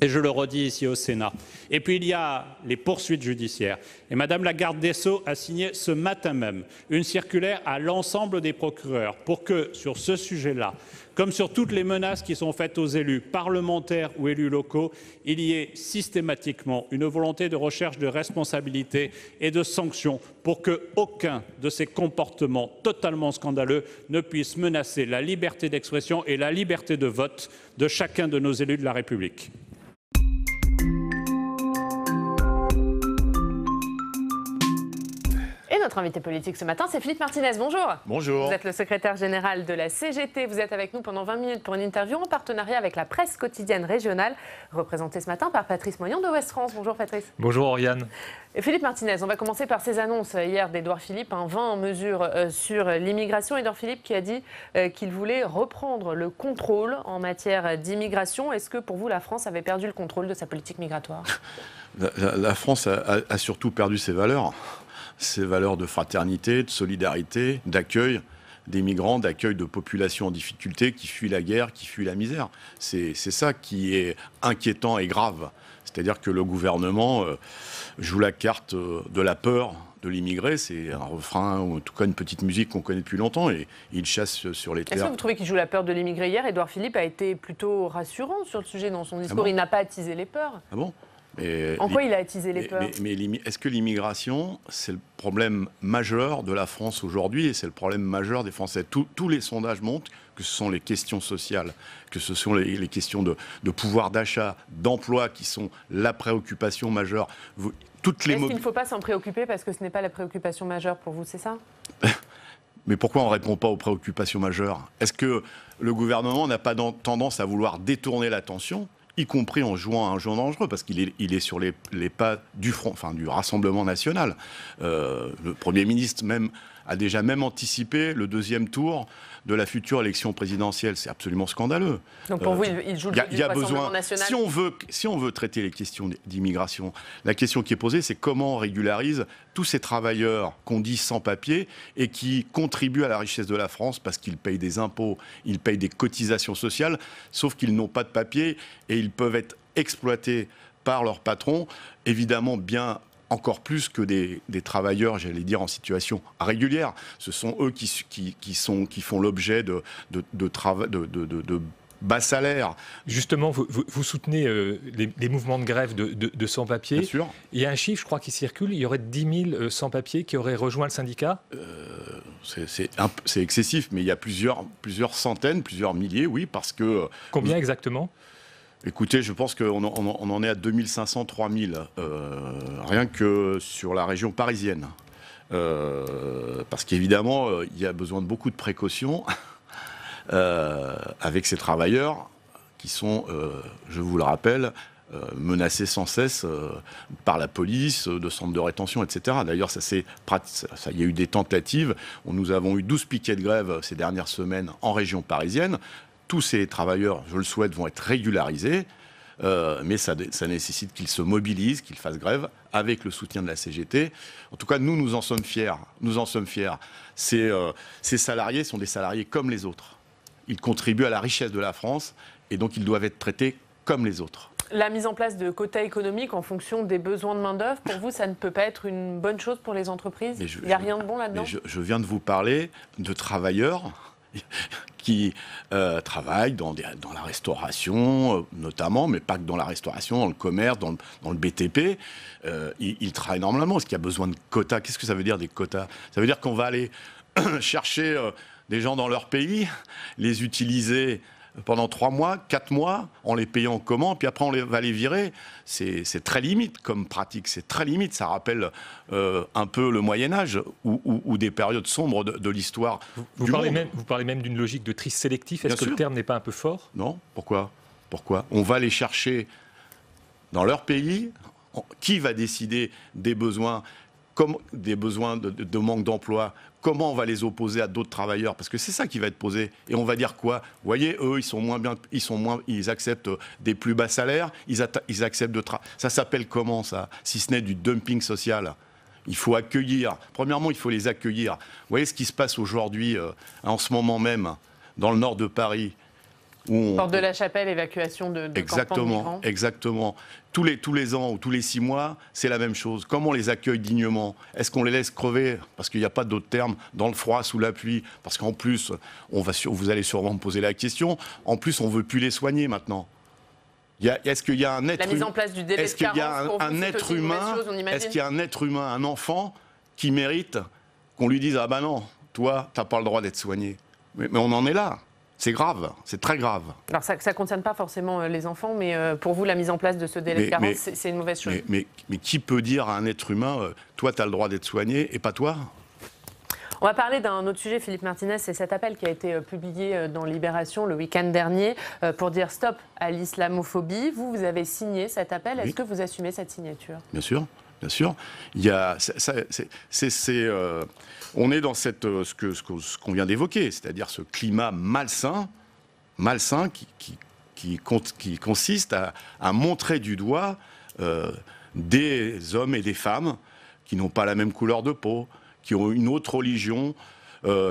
Et je le redis ici au Sénat. Et puis il y a les poursuites judiciaires. Et Madame la garde des Sceaux a signé ce matin même une circulaire à l'ensemble des procureurs pour que, sur ce sujet-là, comme sur toutes les menaces qui sont faites aux élus, parlementaires ou élus locaux, il y ait systématiquement une volonté de recherche de responsabilité et de sanctions pour qu'aucun de ces comportements totalement scandaleux ne puisse menacer la liberté d'expression et la liberté de vote de chacun de nos élus de la République.
Et notre invité politique ce matin, c'est Philippe Martinez. Bonjour.
Bonjour.
Vous êtes le secrétaire général de la CGT. Vous êtes avec nous pendant 20 minutes pour une interview en partenariat avec la presse quotidienne régionale, représentée ce matin par Patrice Moyon de Ouest France. Bonjour Patrice.
Bonjour Oriane.
Et Philippe Martinez, on va commencer par ces annonces hier d'Édouard Philippe, 20 mesures sur l'immigration. Édouard Philippe qui a dit qu'il voulait reprendre le contrôle en matière d'immigration. Est-ce que pour vous, la France avait perdu le contrôle de sa politique migratoire ?
La France a surtout perdu ses valeurs de fraternité, de solidarité, d'accueil des migrants, d'accueil de populations en difficulté qui fuient la guerre, qui fuient la misère. C'est ça qui est inquiétant et grave. C'est-à-dire que le gouvernement joue la carte de la peur de l'immigré. C'est un refrain, ou en tout cas une petite musique qu'on connaît depuis longtemps, et il chasse sur les terres.
Est-ce que vous trouvez qu'il joue la peur de l'immigré hier ? Édouard Philippe a été plutôt rassurant sur le sujet dans son discours.
Ah bon ?
Il n'a pas attisé les peurs.
Ah bon ?
En quoi il a attisé les peurs ?
Mais est-ce que l'immigration, c'est le problème majeur de la France aujourd'hui, et c'est le problème majeur des Français ? Tous les sondages montrent que ce sont les questions sociales, que ce sont les questions de pouvoir d'achat, d'emploi qui sont la préoccupation majeure. Est-ce qu'il ne
faut pas s'en préoccuper parce que ce n'est pas la préoccupation majeure pour vous, c'est ça ?
Mais pourquoi on ne répond pas aux préoccupations majeures ? Est-ce que le gouvernement n'a pas tendance à vouloir détourner l'attention, y compris en jouant à un jeu dangereux, parce qu'il est sur les pas du front, enfin du Rassemblement national. Le Premier ministre a déjà anticipé le deuxième tour de la future élection présidentielle. C'est absolument scandaleux.
Donc pour vous, il joue le jeu du Rassemblement national.
Si on veut traiter les questions d'immigration, la question qui est posée, c'est comment on régularise tous ces travailleurs qu'on dit sans papier et qui contribuent à la richesse de la France parce qu'ils payent des impôts, ils payent des cotisations sociales, sauf qu'ils n'ont pas de papier et ils peuvent être exploités par leur patron, évidemment bien encore plus que des travailleurs, j'allais dire, en situation régulière. Ce sont eux qui font l'objet de bas salaires.
Justement, vous soutenez les mouvements de grève de sans-papiers.
Bien sûr.
Il y a un chiffre, je crois, qui circule. Il y aurait 10 000 sans-papiers qui auraient rejoint le syndicat.
C'est excessif, mais il y a plusieurs centaines, plusieurs milliers, oui, parce que...
Combien exactement ?
Écoutez, je pense qu'on en est à 2500, 3000, rien que sur la région parisienne. Parce qu'évidemment, il y a besoin de beaucoup de précautions avec ces travailleurs qui sont, je vous le rappelle, menacés sans cesse par la police, de centres de rétention, etc. D'ailleurs, il y a eu des tentatives. Nous avons eu 12 piquets de grève ces dernières semaines en région parisienne. Tous ces travailleurs, je le souhaite, vont être régularisés, mais ça nécessite qu'ils se mobilisent, qu'ils fassent grève avec le soutien de la CGT. En tout cas, nous en sommes fiers. Nous en sommes fiers. Ces salariés sont des salariés comme les autres. Ils contribuent à la richesse de la France et donc ils doivent être traités comme les autres.
La mise en place de quotas économiques en fonction des besoins de main-d'œuvre, pour vous, ça ne peut pas être une bonne chose pour les entreprises ? Il n'y a rien de bon là-dedans ?
Je viens de vous parler de travailleurs qui travaillent dans la restauration notamment, mais pas que dans la restauration, dans le commerce, dans le BTP. Ils travaillent normalement. Est-ce qu'il y a besoin de quotas ? Qu'est-ce que ça veut dire des quotas ? Ça veut dire qu'on va aller chercher des gens dans leur pays, les utiliser pendant 3 mois, 4 mois, en les payant comment, puis après on va les virer. C'est très limite comme pratique, c'est très limite. Ça rappelle un peu le Moyen-Âge ou des périodes sombres de l'histoire du monde.
Vous parlez même d'une logique de tri sélectif. Est-ce que le terme n'est pas un peu fort ?
Non, pourquoi ? On va les chercher dans leur pays. Qui va décider des besoins ? comme des besoins de manque d'emploi. Comment on va les opposer à d'autres travailleurs? Parce que c'est ça qui va être posé. Et on va dire quoi? Vous voyez, eux, ils acceptent des plus bas salaires, ils acceptent ça s'appelle comment, ça? Si ce n'est du dumping social. Il faut accueillir. Premièrement, il faut les accueillir. Vous voyez ce qui se passe aujourd'hui, en ce moment même, dans le nord de Paris.
Porte de la Chapelle, évacuation de campements de migrants.
Exactement. Tous les ans ou tous les 6 mois, c'est la même chose. Comment on les accueille dignement? Est-ce qu'on les laisse crever? Parce qu'il n'y a pas d'autre terme, dans le froid, sous la pluie. Parce qu'en plus, vous allez sûrement me poser la question, en plus, on ne veut plus les soigner maintenant. Est-ce qu'il y a un être
La mise en place du délai de carence, pour vous, c'est aussi une mauvaise chose, on imagine.
Est-ce qu'il y a un être humain, un enfant, qui mérite qu'on lui dise « Ah ben non, toi, tu n'as pas le droit d'être soigné ». Mais on en est là. C'est grave, c'est très grave.
Alors ça ne concerne pas forcément les enfants, mais pour vous, la mise en place de ce délai de carence, c'est une mauvaise chose.
Mais qui peut dire à un être humain, toi, tu as le droit d'être soigné et pas toi?
On va parler d'un autre sujet, Philippe Martinez, c'est cet appel qui a été publié dans Libération le week-end dernier pour dire stop à l'islamophobie. Vous avez signé cet appel. Est-ce que vous assumez cette signature? Bien sûr.
Bien sûr, on est dans ce qu'on vient d'évoquer, c'est-à-dire ce climat malsain qui consiste à montrer du doigt des hommes et des femmes qui n'ont pas la même couleur de peau, qui ont une autre religion,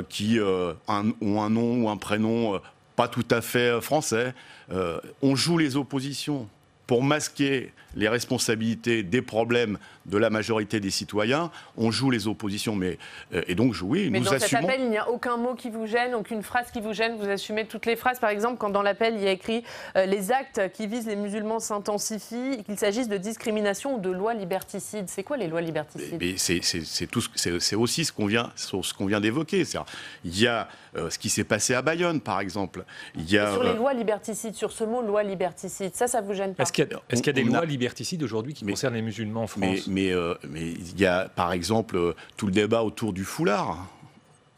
qui ont un nom ou un prénom pas tout à fait français. On joue les oppositions pour masquer les responsabilités des problèmes de la majorité des citoyens, on joue les oppositions. Et donc, oui,
mais
nous assumons...
Mais dans cet appel, il n'y a aucun mot qui vous gêne, aucune phrase qui vous gêne, vous assumez toutes les phrases. Par exemple, quand dans l'appel, il y a écrit « Les actes qui visent les musulmans s'intensifient, qu'il s'agisse de discrimination ou de lois liberticides ». C'est quoi les lois liberticides?
C'est aussi ce qu'on vient d'évoquer. Il y a ce qui s'est passé à Bayonne, par exemple.
Sur les lois liberticides, sur ce mot « loi liberticide », ça vous gêne pas?
Est-ce qu'il y a des lois liberticides aujourd'hui qui concernent les musulmans en France?
Mais il y a, par exemple, tout le débat autour du foulard.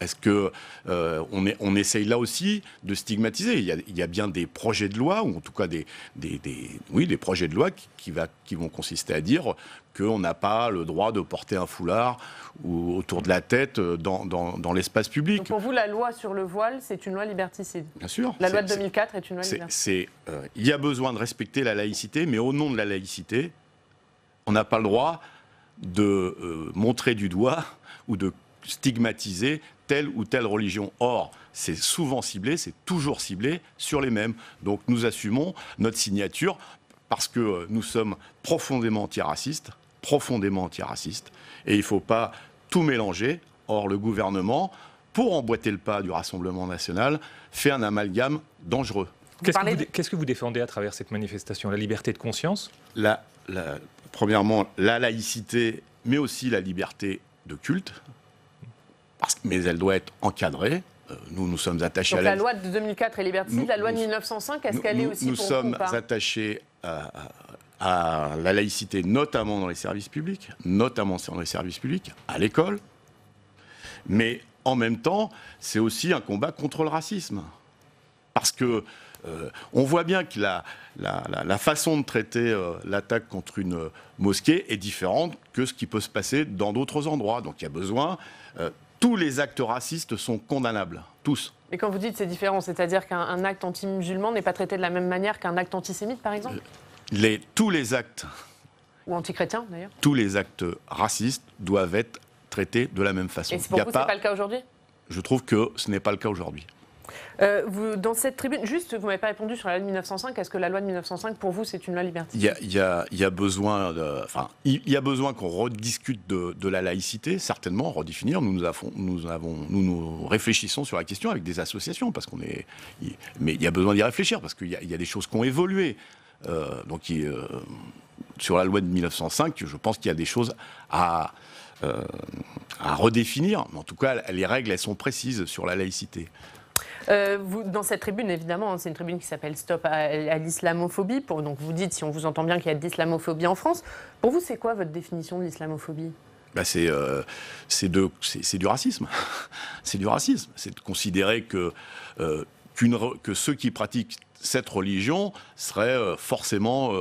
Est-ce qu'on essaye là aussi de stigmatiser? Il y a bien des projets de loi, ou en tout cas des projets de loi qui vont consister à dire qu'on n'a pas le droit de porter un foulard autour de la tête dans l'espace public.
Donc pour vous, la loi sur le voile, c'est une loi liberticide?
Bien sûr.
La loi de 2004 est une loi liberticide.
Il y a besoin de respecter la laïcité, mais au nom de la laïcité, on n'a pas le droit de montrer du doigt ou de stigmatiser telle ou telle religion. Or, c'est souvent ciblé, c'est toujours ciblé sur les mêmes. Donc nous assumons notre signature parce que nous sommes profondément antiracistes, et il ne faut pas tout mélanger. Or, le gouvernement, pour emboîter le pas du Rassemblement national, fait un amalgame dangereux.
Qu'est-ce que vous défendez à travers cette manifestation? La liberté de conscience?
Premièrement, la laïcité, mais aussi la liberté de culte, mais elle doit être encadrée. Nous sommes attachés
Donc la loi de 2004 est liberticide, la loi de 1905, est-ce qu'elle est aussi
nous
pour vous
sommes
ou pas
attachés à la laïcité, notamment dans les services publics, à l'école. Mais en même temps, c'est aussi un combat contre le racisme. Parce que on voit bien que la façon de traiter l'attaque contre une mosquée est différente que ce qui peut se passer dans d'autres endroits. Donc il y a besoin... tous les actes racistes sont condamnables, tous.
Mais quand vous dites c'est différent, c'est-à-dire qu'un acte anti-musulman n'est pas traité de la même manière qu'un acte antisémite, par exemple?
Tous les actes...
Ou anti-chrétiens, d'ailleurs? Tous
les actes racistes doivent être traités de la même façon.
Et pour vous, ce n'est pas le cas aujourd'hui?
Je trouve que ce n'est pas le cas aujourd'hui.
Dans cette tribune, juste, vous m'avez pas répondu sur la loi de 1905. Est-ce que la loi de 1905, pour vous, c'est une loi liberticide?
Il y a besoin qu'on rediscute de la laïcité, certainement, redéfinir. Nous réfléchissons sur la question avec des associations, mais il y a besoin d'y réfléchir, parce qu'il y a des choses qui ont évolué. Sur la loi de 1905, je pense qu'il y a des choses à redéfinir. Mais en tout cas, les règles, elles sont précises sur la laïcité.
Dans cette tribune, évidemment, c'est une tribune qui s'appelle Stop à l'islamophobie. Donc vous dites, si on vous entend bien, qu'il y a de l'islamophobie en France. Pour vous, c'est quoi votre définition de l'islamophobie?
C'est du racisme. C'est du racisme. C'est de considérer que ceux qui pratiquent cette religion seraient forcément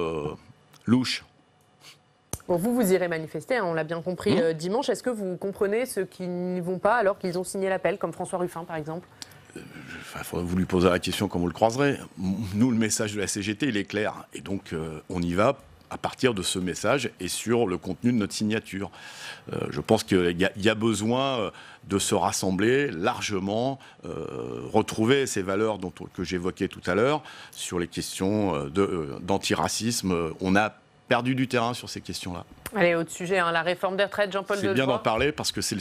louches.
Bon, vous irez manifester, hein, on l'a bien compris dimanche. Est-ce que vous comprenez ceux qui n'y vont pas alors qu'ils ont signé l'appel, comme François Ruffin par exemple?
Vous lui posez la question comme vous le croiserez. Nous, le message de la CGT, il est clair. Et donc, on y va à partir de ce message et sur le contenu de notre signature. Je pense qu'il y a besoin de se rassembler largement, retrouver ces valeurs que j'évoquais tout à l'heure sur les questions d'antiracisme. On a perdu du terrain sur ces questions-là.
Allez, autre sujet, la réforme des retraites, Jean-Paul Delevoye.
C'est bien d'en parler parce que c'est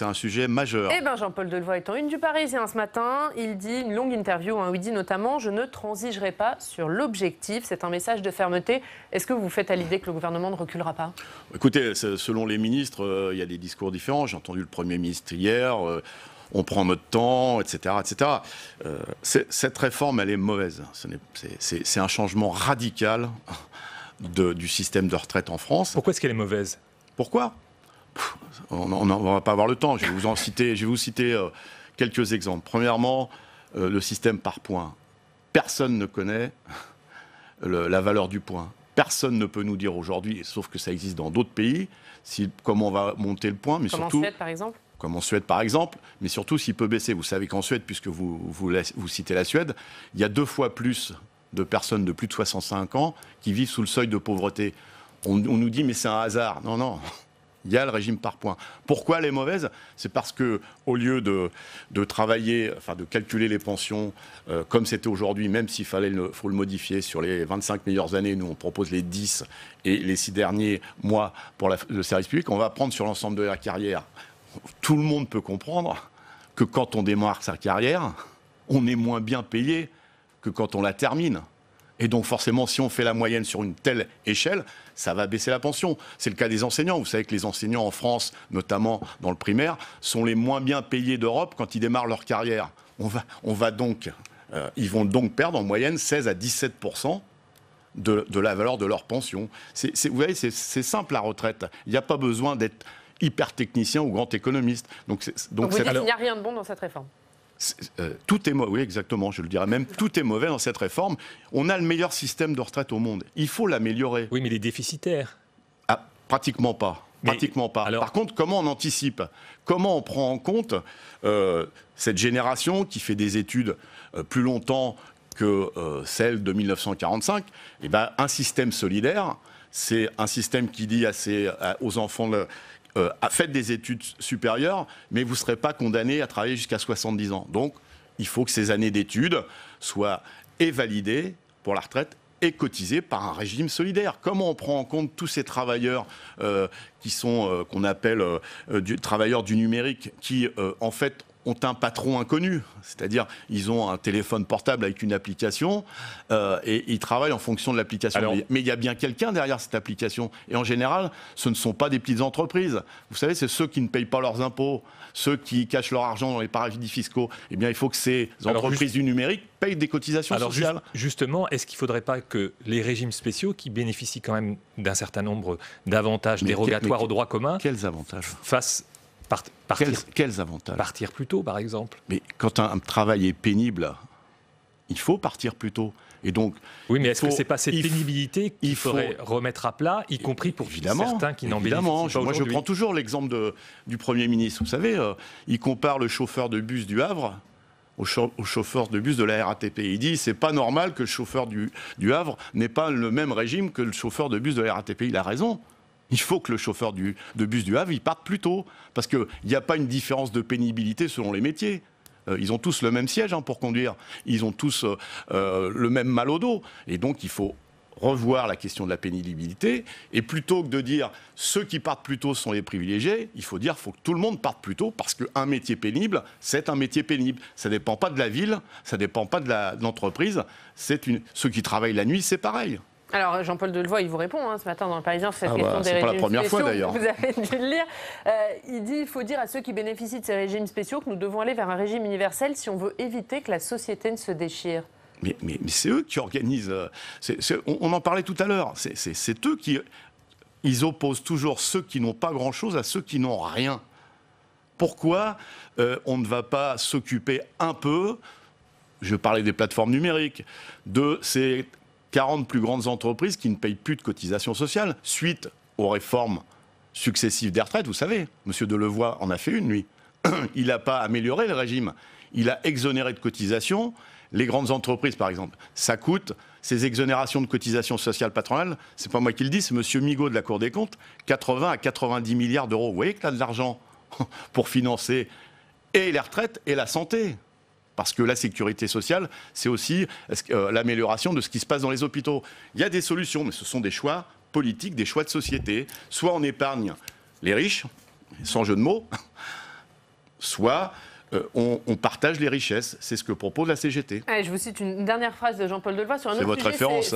un sujet majeur.
Eh bien, Jean-Paul Delevoye est en une du Parisien ce matin. Il dit, une longue interview où il dit notamment « Je ne transigerai pas sur l'objectif ». C'est un message de fermeté. Est-ce que vous faites à l'idée que le gouvernement ne reculera pas? Écoutez,
selon les ministres, il y a des discours différents. J'ai entendu le Premier ministre hier. On prend notre temps, etc. etc. Cette réforme, elle est mauvaise. C'est un changement radical du système de retraite en France.
Pourquoi est-ce qu'elle est mauvaise?
Pourquoi? On ne va pas avoir le temps. Je vais vous citer quelques exemples. Premièrement, le système par points. Personne ne connaît la valeur du point. Personne ne peut nous dire aujourd'hui, sauf que ça existe dans d'autres pays, comment on va monter le point. Mais
comme
surtout,
en Suède, par exemple?
Comme en Suède, par exemple, mais surtout s'il peut baisser. Vous savez qu'en Suède, puisque vous citez la Suède, il y a 2 fois plus de personnes de plus de 65 ans qui vivent sous le seuil de pauvreté. On nous dit, mais c'est un hasard. Non, non, il y a le régime par points. Pourquoi elle est mauvaise? C'est parce que, au lieu de travailler, enfin de calculer les pensions comme c'était aujourd'hui, même s'il faut le modifier sur les 25 meilleures années, nous on propose les 10 et les 6 derniers mois pour le service public, on va prendre sur l'ensemble de la carrière. Tout le monde peut comprendre que quand on démarre sa carrière, on est moins bien payé que quand on la termine. Et donc forcément, si on fait la moyenne sur une telle échelle, ça va baisser la pension. C'est le cas des enseignants. Vous savez que les enseignants en France, notamment dans le primaire, sont les moins bien payés d'Europe quand ils démarrent leur carrière. Ils vont donc perdre en moyenne 16 à 17% de la valeur de leur pension. Vous voyez, c'est simple la retraite. Il n'y a pas besoin d'être hyper technicien ou grand économiste. Donc
vous dites qu'il n'y a rien de bon dans cette réforme?
Tout est mauvais, oui, exactement, je le dirais même. Tout est mauvais dans cette réforme. On a le meilleur système de retraite au monde. Il faut l'améliorer.
Oui, mais il est déficitaire.
Ah, pratiquement pas. Pratiquement pas. Alors... Par contre, comment on anticipe? Comment on prend en compte cette génération qui fait des études plus longtemps que celle de 1945? Eh ben, un système solidaire, c'est un système qui dit aux enfants... faites des études supérieures, mais vous ne serez pas condamné à travailler jusqu'à 70 ans. Donc, il faut que ces années d'études soient validées pour la retraite et cotisées par un régime solidaire. Comment on prend en compte tous ces travailleurs qui sont, qu'on appelle travailleurs du numérique, qui, en fait, ont un patron inconnu, c'est-à-dire ils ont un téléphone portable avec une application et ils travaillent en fonction de l'application. Alors... Mais il y a bien quelqu'un derrière cette application. Et en général, ce ne sont pas des petites entreprises. Vous savez, c'est ceux qui ne payent pas leurs impôts, ceux qui cachent leur argent dans les paradis fiscaux. Eh bien, il faut que ces entreprises du numérique payent des cotisations sociales.
Justement, est-ce qu'il ne faudrait pas que les régimes spéciaux, qui bénéficient quand même d'un certain nombre d'avantages dérogatoires au droit commun,
quels avantages
fassent
quels avantages?
Partir plus tôt, par exemple.
Mais quand un travail est pénible, il faut partir plus tôt. Et donc,
oui, mais est-ce que ce n'est pas cette pénibilité qu'il faudrait remettre à plat, y compris pour certains qui n'en bénéficient pas aujourd'hui?
Moi, je prends toujours l'exemple du Premier ministre. Vous savez, il compare le chauffeur de bus du Havre au chauffeur de bus de la RATP. Il dit c'est pas normal que le chauffeur du Havre n'ait pas le même régime que le chauffeur de bus de la RATP. Il a raison. Il faut que le chauffeur de bus du Havre il parte plus tôt, parce qu'il n'y a pas une différence de pénibilité selon les métiers. Ils ont tous le même siège pour conduire, ils ont tous le même mal au dos. Et donc il faut revoir la question de la pénibilité, et plutôt que de dire ceux qui partent plus tôt sont les privilégiés, il faut dire qu'il faut que tout le monde parte plus tôt, parce qu'un métier pénible, c'est un métier pénible. Ça ne dépend pas de la ville, ça ne dépend pas de l'entreprise, ceux qui travaillent la nuit, c'est pareil.
Alors, Jean-Paul Delevoye, il vous répond ce matin dans le Parisien sur cette question des régimes spéciaux. C'est pas la première fois, d'ailleurs. Vous avez dû le lire. Il dit il faut dire à ceux qui bénéficient de ces régimes spéciaux que nous devons aller vers un régime universel si on veut éviter que la société ne se déchire.
Mais c'est eux qui organisent. On en parlait tout à l'heure. C'est eux qui... Ils opposent toujours ceux qui n'ont pas grand-chose à ceux qui n'ont rien. Pourquoi on ne va pas s'occuper un peu, je parlais des plateformes numériques, de ces 40 plus grandes entreprises qui ne payent plus de cotisations sociales suite aux réformes successives des retraites. Vous savez, M. Delevoye en a fait une, lui. Il n'a pas amélioré le régime. Il a exonéré de cotisations les grandes entreprises, par exemple. Ça coûte, ces exonérations de cotisations sociales patronales, c'est pas moi qui le dis, c'est M. Migaud de la Cour des comptes, 80 à 90 milliards d'euros. Vous voyez que là, de l'argent pour financer et les retraites et la santé. Parce que la sécurité sociale, c'est aussi l'amélioration de ce qui se passe dans les hôpitaux. Il y a des solutions, mais ce sont des choix politiques, des choix de société. Soit on épargne les riches, sans jeu de mots, soit on partage les richesses. C'est ce que propose la CGT.
Allez, je vous cite une dernière phrase de Jean-Paul Delevoye sur un autre sujet.
C'est votre référence.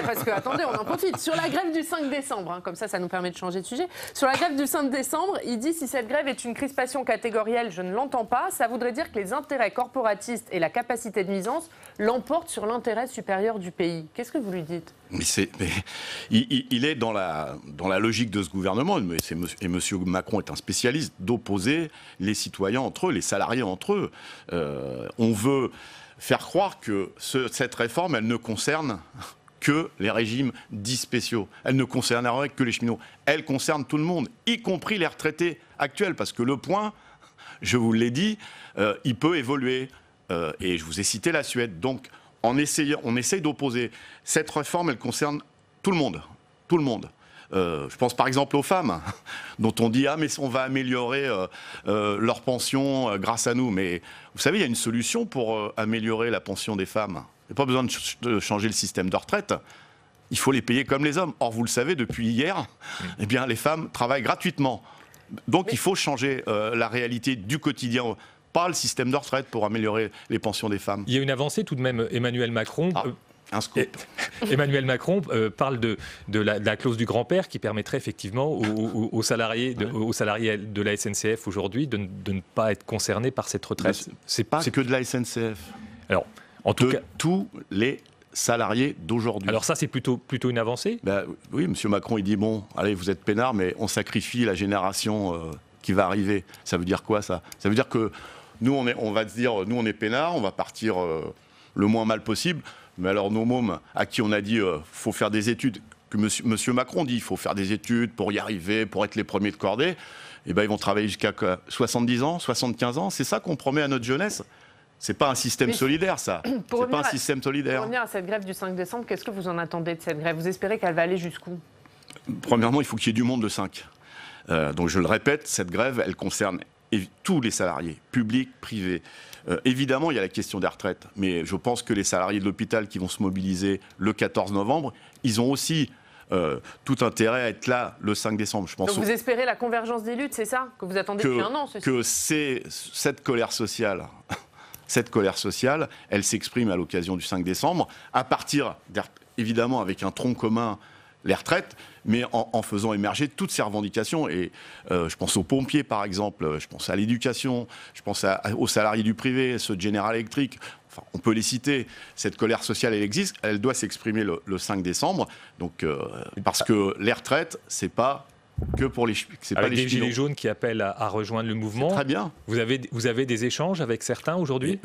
Parce que, attendez, on en profite. Sur la grève du 5 décembre, comme ça nous permet de changer de sujet. Sur la grève du 5 décembre, il dit « Si cette grève est une crispation catégorielle, je ne l'entends pas. Ça voudrait dire que les intérêts corporatistes et la capacité de nuisance l'emportent sur l'intérêt supérieur du pays. » Qu'est-ce que vous lui dites ?
Il est dans la logique de ce gouvernement, et M. Macron est un spécialiste d'opposer les citoyens entre eux, les salariés entre eux. On veut faire croire que cette réforme, elle ne concerne que les régimes dits spéciaux. Elle ne concernerait que les cheminots. Elle concerne tout le monde, y compris les retraités actuels, parce que le point, je vous l'ai dit, il peut évoluer. Et je vous ai cité la Suède. Donc, on essaye d'opposer. Cette réforme, elle concerne tout le monde. Tout le monde. Je pense par exemple aux femmes, dont on dit « Ah, mais on va améliorer leur pension grâce à nous ». Mais vous savez, il y a une solution pour améliorer la pension des femmes. Il n'y a pas besoin de changer le système de retraite. Il faut les payer comme les hommes. Or, vous le savez, depuis hier, eh bien, les femmes travaillent gratuitement. Donc, il faut changer la réalité du quotidien. Pas le système de retraite pour améliorer les pensions des femmes.
Il y a une avancée tout de même. Emmanuel Macron, parle de la clause du grand-père qui permettrait effectivement aux salariés de la SNCF aujourd'hui de ne pas être concernés par cette retraite.
C'est pas que de la SNCF.
Alors, en tout cas,
tous les salariés d'aujourd'hui.
Alors ça, c'est plutôt une avancée ?
Oui, M. Macron, il dit, bon, allez, vous êtes peinards, mais on sacrifie la génération qui va arriver. Ça veut dire quoi, ça ? Ça veut dire que nous, on va se dire, nous, on est peinards, on va partir le moins mal possible. Mais alors, nos mômes, à qui on a dit, faut faire des études, que monsieur Macron dit, il faut faire des études pour y arriver, pour être les premiers de cordée, eh ben, ils vont travailler jusqu'à 70 ans, 75 ans. C'est ça qu'on promet à notre jeunesse. C'est pas un système solidaire, ça. C'est pas un système solidaire.
Pour revenir à cette grève du 5 décembre, qu'est-ce que vous en attendez de cette grève ? Vous espérez qu'elle va aller jusqu'où ?
Premièrement, il faut qu'il y ait du monde le 5. Donc, je le répète, cette grève, elle concerne tous les salariés, publics, privés. Évidemment, il y a la question des retraites, mais je pense que les salariés de l'hôpital qui vont se mobiliser le 14 novembre, ils ont aussi tout intérêt à être là le 5 décembre. Je pense.
Donc vous espérez la convergence des luttes, c'est ça que vous attendez depuis un an,
que cette colère sociale, elle s'exprime à l'occasion du 5 décembre, à partir, évidemment, avec un tronc commun, les retraites, mais en faisant émerger toutes ces revendications. Et je pense aux pompiers, par exemple, je pense à l'éducation, je pense aux salariés du privé, ceux de General Electric. Enfin, on peut les citer. Cette colère sociale, elle existe, elle doit s'exprimer le 5 décembre. Donc, parce que les retraites, c'est pas que pour les... C'est
avec
pas les
des gilets jaunes qui appellent à rejoindre le mouvement.
Très bien.
Vous avez des échanges avec certains aujourd'hui ?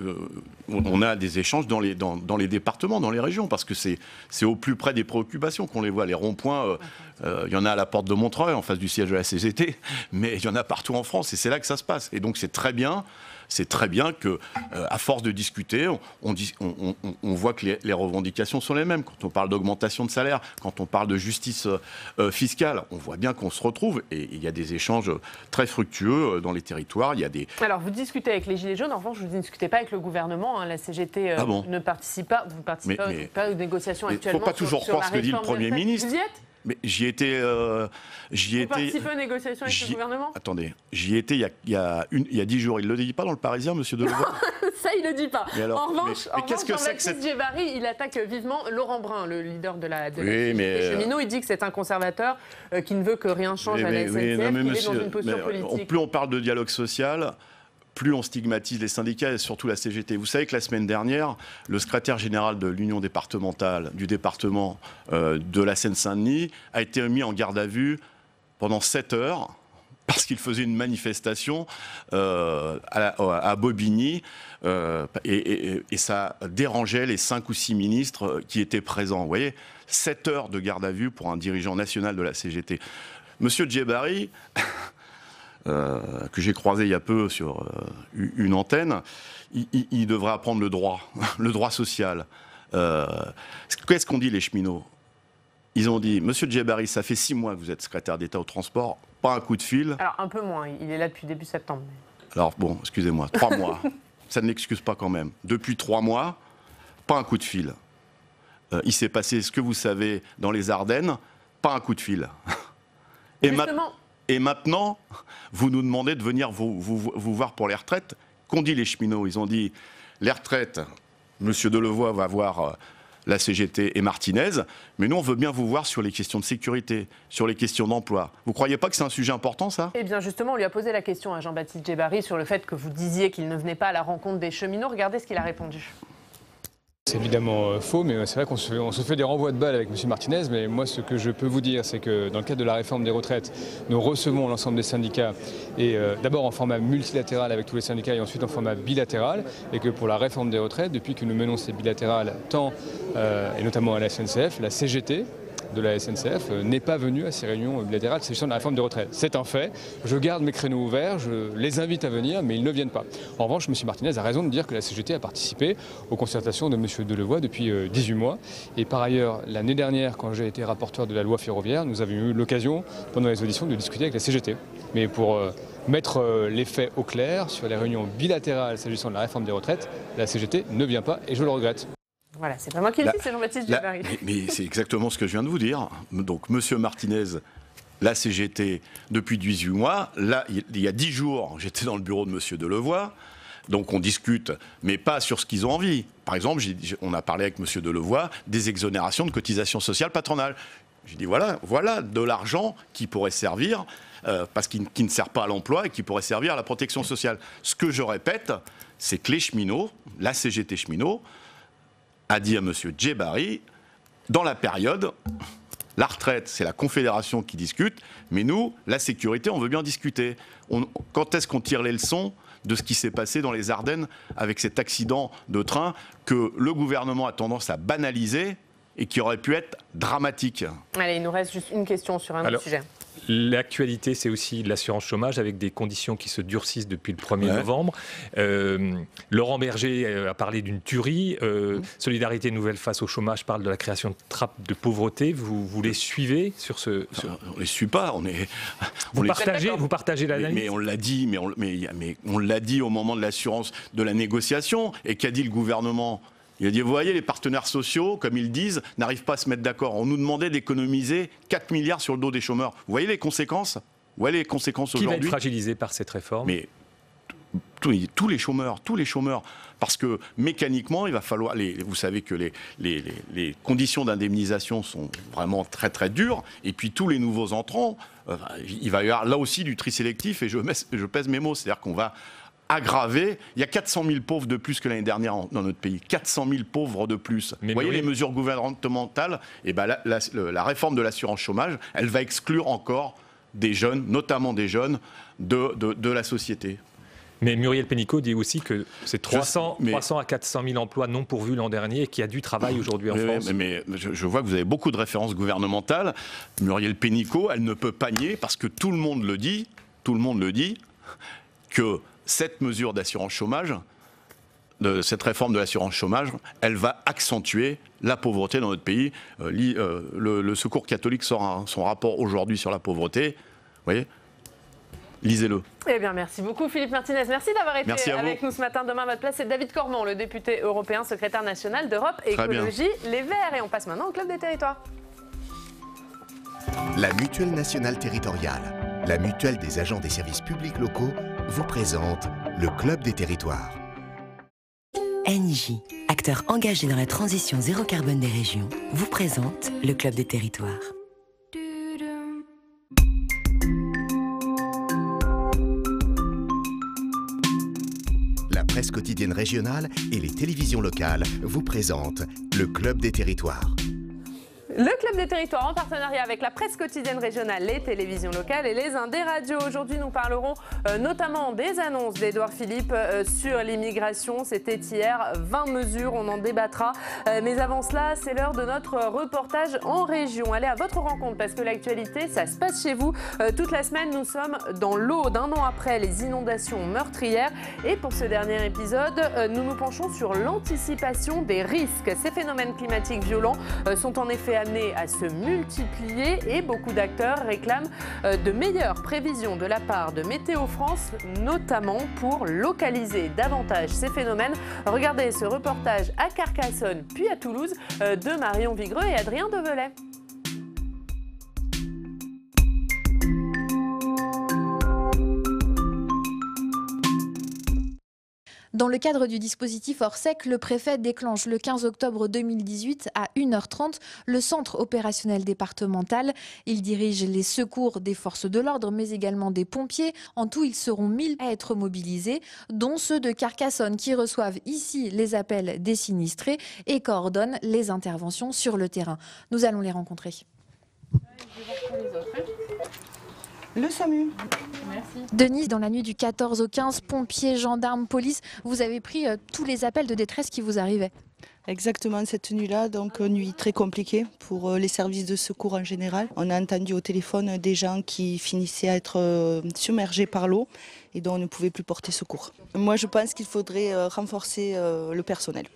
On a des échanges dans les départements, dans les régions, parce que c'est au plus près des préoccupations qu'on les voit. Les ronds-points, il y en a à la porte de Montreuil, en face du siège de la CGT, mais il y en a partout en France, et c'est là que ça se passe. Et donc c'est très bien que, à force de discuter, on voit que les revendications sont les mêmes. Quand on parle d'augmentation de salaire, quand on parle de justice fiscale, on voit bien qu'on se retrouve et il y a des échanges très fructueux dans les territoires. Il y a des...
Alors, vous discutez avec les Gilets jaunes, en revanche, vous ne discutez pas avec le gouvernement. Hein. La CGT ne participe pas, vous ne participez pas aux négociations actuellement.
Il ne faut pas toujours croire ce que dit le Premier ministre.
Vous y êtes ?
Mais j'y étais.
Vous participez aux négociations avec le gouvernement ?
Attendez, j'y étais il y a 10 jours. Il ne le dit pas dans le Parisien, monsieur Delevoye ?
Ça, il ne le dit pas.
Alors,
en revanche,
qu'est-ce que c'est que
Jean-Baptiste Djebbari, il attaque vivement Laurent Brun, le leader de la cheminot. Il dit que c'est un conservateur qui ne veut que rien change à la SNCF, qu'il est dans une posture politique.
Plus on parle de dialogue social, plus on stigmatise les syndicats et surtout la CGT. Vous savez que la semaine dernière, le secrétaire général de l'Union départementale du département de la Seine-Saint-Denis a été mis en garde à vue pendant 7 heures parce qu'il faisait une manifestation à Bobigny et ça dérangeait les 5 ou 6 ministres qui étaient présents. Vous voyez, 7 heures de garde à vue pour un dirigeant national de la CGT. Monsieur Djebbari, que j'ai croisé il y a peu sur une antenne, il devrait apprendre le droit social. Qu'est-ce qu'ont dit les cheminots? Ils ont dit, Monsieur Djebbari, ça fait 6 mois que vous êtes secrétaire d'État au transport, pas un coup de fil.
Alors un peu moins, il est là depuis début septembre.
Alors bon, excusez-moi, 3 mois, ça ne l'excuse pas quand même. Depuis 3 mois, pas un coup de fil. Il s'est passé ce que vous savez dans les Ardennes, pas un coup de fil. Et maintenant, vous nous demandez de venir vous voir pour les retraites. Qu'ont dit les cheminots? Ils ont dit, les retraites, Monsieur Delevoye va voir la CGT et Martinez, mais nous on veut bien vous voir sur les questions de sécurité, sur les questions d'emploi. Vous ne croyez pas que c'est un sujet important, ça?
Eh bien justement, on lui a posé la question à Jean-Baptiste Djebbari sur le fait que vous disiez qu'il ne venait pas à la rencontre des cheminots. Regardez ce qu'il a répondu.
C'est évidemment faux, mais c'est vrai qu'on se fait des renvois de balles avec M. Martinez, mais moi ce que je peux vous dire, c'est que dans le cadre de la réforme des retraites, nous recevons l'ensemble des syndicats, et d'abord en format multilatéral avec tous les syndicats, et ensuite en format bilatéral, et que pour la réforme des retraites, depuis que nous menons ces bilatérales, tant et notamment à la SNCF, la CGT de la SNCF n'est pas venue à ces réunions bilatérales s'agissant de la réforme des retraites. C'est un fait, je garde mes créneaux ouverts, je les invite à venir, mais ils ne viennent pas. En revanche, M. Martinez a raison de dire que la CGT a participé aux concertations de M. Delevoye depuis 18 mois. Et par ailleurs, l'année dernière, quand j'ai été rapporteur de la loi ferroviaire, nous avions eu l'occasion, pendant les auditions, de discuter avec la CGT. Mais pour mettre les faits au clair sur les réunions bilatérales s'agissant de la réforme des retraites, la CGT ne vient pas et je le regrette.
Voilà, c'est pas moi qui le dis, c'est Jean-Baptiste Djebbari.
Mais c'est exactement ce que je viens de vous dire. Donc, Monsieur Martinez, la CGT, depuis 18 mois, là, il y a 10 jours, j'étais dans le bureau de Monsieur Delevoye, donc on discute, mais pas sur ce qu'ils ont envie. Par exemple, on a parlé avec Monsieur Delevoye des exonérations de cotisations sociales patronales. J'ai dit, voilà de l'argent qui pourrait servir, parce qu'il ne sert pas à l'emploi et qui pourrait servir à la protection sociale. Ce que je répète, c'est que les cheminots, la CGT cheminots, a dit à M. Djebbari, dans la période, la retraite, c'est la Confédération qui discute, mais nous, la sécurité, on veut bien discuter. Quand est-ce qu'on tire les leçons de ce qui s'est passé dans les Ardennes avec cet accident de train que le gouvernement a tendance à banaliser et qui aurait pu être dramatique?
Allez, il nous reste juste une question sur un autre sujet.
L'actualité, c'est aussi l'assurance chômage avec des conditions qui se durcissent depuis le 1er novembre. Laurent Berger a parlé d'une tuerie. Solidarité Nouvelle face au chômage parle de la création de trappes de pauvreté. Vous les suivez sur ce...
On ne les suit pas.
Vous partagez l'analyse.
Mais on l'a dit, mais on l'a dit au moment de l'assurance de la négociation. Et qu'a dit le gouvernement ? Il a dit, vous voyez, les partenaires sociaux, comme ils disent, n'arrivent pas à se mettre d'accord. On nous demandait d'économiser 4 milliards sur le dos des chômeurs. Vous voyez les conséquences? Vous voyez les conséquences aujourd'hui?
Qui va être fragilisé par cette réforme?
Mais tous les chômeurs. Parce que mécaniquement, il va falloir... vous savez que les conditions d'indemnisation sont vraiment très très dures. Et puis tous les nouveaux entrants, il va y avoir là aussi du tri sélectif. Et je pèse mes mots. C'est-à-dire qu'on va... aggravé. Il y a 400 000 pauvres de plus que l'année dernière dans notre pays. 400 000 pauvres de plus. Vous voyez les mesures gouvernementales, et ben la réforme de l'assurance chômage, elle va exclure encore des jeunes, notamment des jeunes, de la société.
Mais Muriel Pénicaud dit aussi que c'est 300 à 400 000 emplois non pourvus l'an dernier et qu'il y a du travail aujourd'hui en France.
Mais je vois que vous avez beaucoup de références gouvernementales. Muriel Pénicaud, elle ne peut pas nier, parce que tout le monde le dit, que cette mesure d'assurance chômage, cette réforme de l'assurance chômage, elle va accentuer la pauvreté dans notre pays. Le Secours catholique sort son rapport aujourd'hui sur la pauvreté. Vous voyez ? Lisez-le.
Eh bien, merci beaucoup Philippe Martinez. Merci d'avoir été avec nous ce matin. Demain, à votre place, c'est David Cormon, le député européen, secrétaire national d'Europe Écologie Les Verts. Et on passe maintenant au Club des Territoires.
La Mutuelle nationale territoriale, la mutuelle des agents des services publics locaux, vous présente le Club des Territoires.
NJ, acteur engagé dans la transition zéro carbone des régions, vous présente le Club des Territoires.
La presse quotidienne régionale et les télévisions locales vous présentent le Club des Territoires.
Le Club des Territoires en partenariat avec la presse quotidienne régionale, les télévisions locales et les Indés Radio. Aujourd'hui, nous parlerons notamment des annonces d'Édouard Philippe sur l'immigration. C'était hier, 20 mesures, on en débattra. Mais avant cela, c'est l'heure de notre reportage en région. Allez à votre rencontre parce que l'actualité, ça se passe chez vous. Toute la semaine, nous sommes dans l'Aude, un an après les inondations meurtrières. Et pour ce dernier épisode, nous nous penchons sur l'anticipation des risques. Ces phénomènes climatiques violents sont en effet amenés à se multiplier et beaucoup d'acteurs réclament de meilleures prévisions de la part de Météo France, notamment pour localiser davantage ces phénomènes. Regardez ce reportage à Carcassonne puis à Toulouse de Marion Vigreux et Adrien Develay.
Dans le cadre du dispositif Orsec, le préfet déclenche le 15 octobre 2018 à 1h30 le centre opérationnel départemental. Il dirige les secours des forces de l'ordre, mais également des pompiers. En tout, ils seront 1000 à être mobilisés, dont ceux de Carcassonne qui reçoivent ici les appels des sinistrés et coordonnent les interventions sur le terrain. Nous allons les rencontrer.
Le SAMU.
Merci. Denise, dans la nuit du 14 au 15, pompiers, gendarmes, police, vous avez pris tous les appels de détresse qui vous arrivaient.
Exactement, cette nuit-là, donc nuit très compliquée pour les services de secours en général. On a entendu au téléphone des gens qui finissaient à être submergés par l'eau et dont on ne pouvait plus porter secours. Moi, je pense qu'il faudrait renforcer le personnel.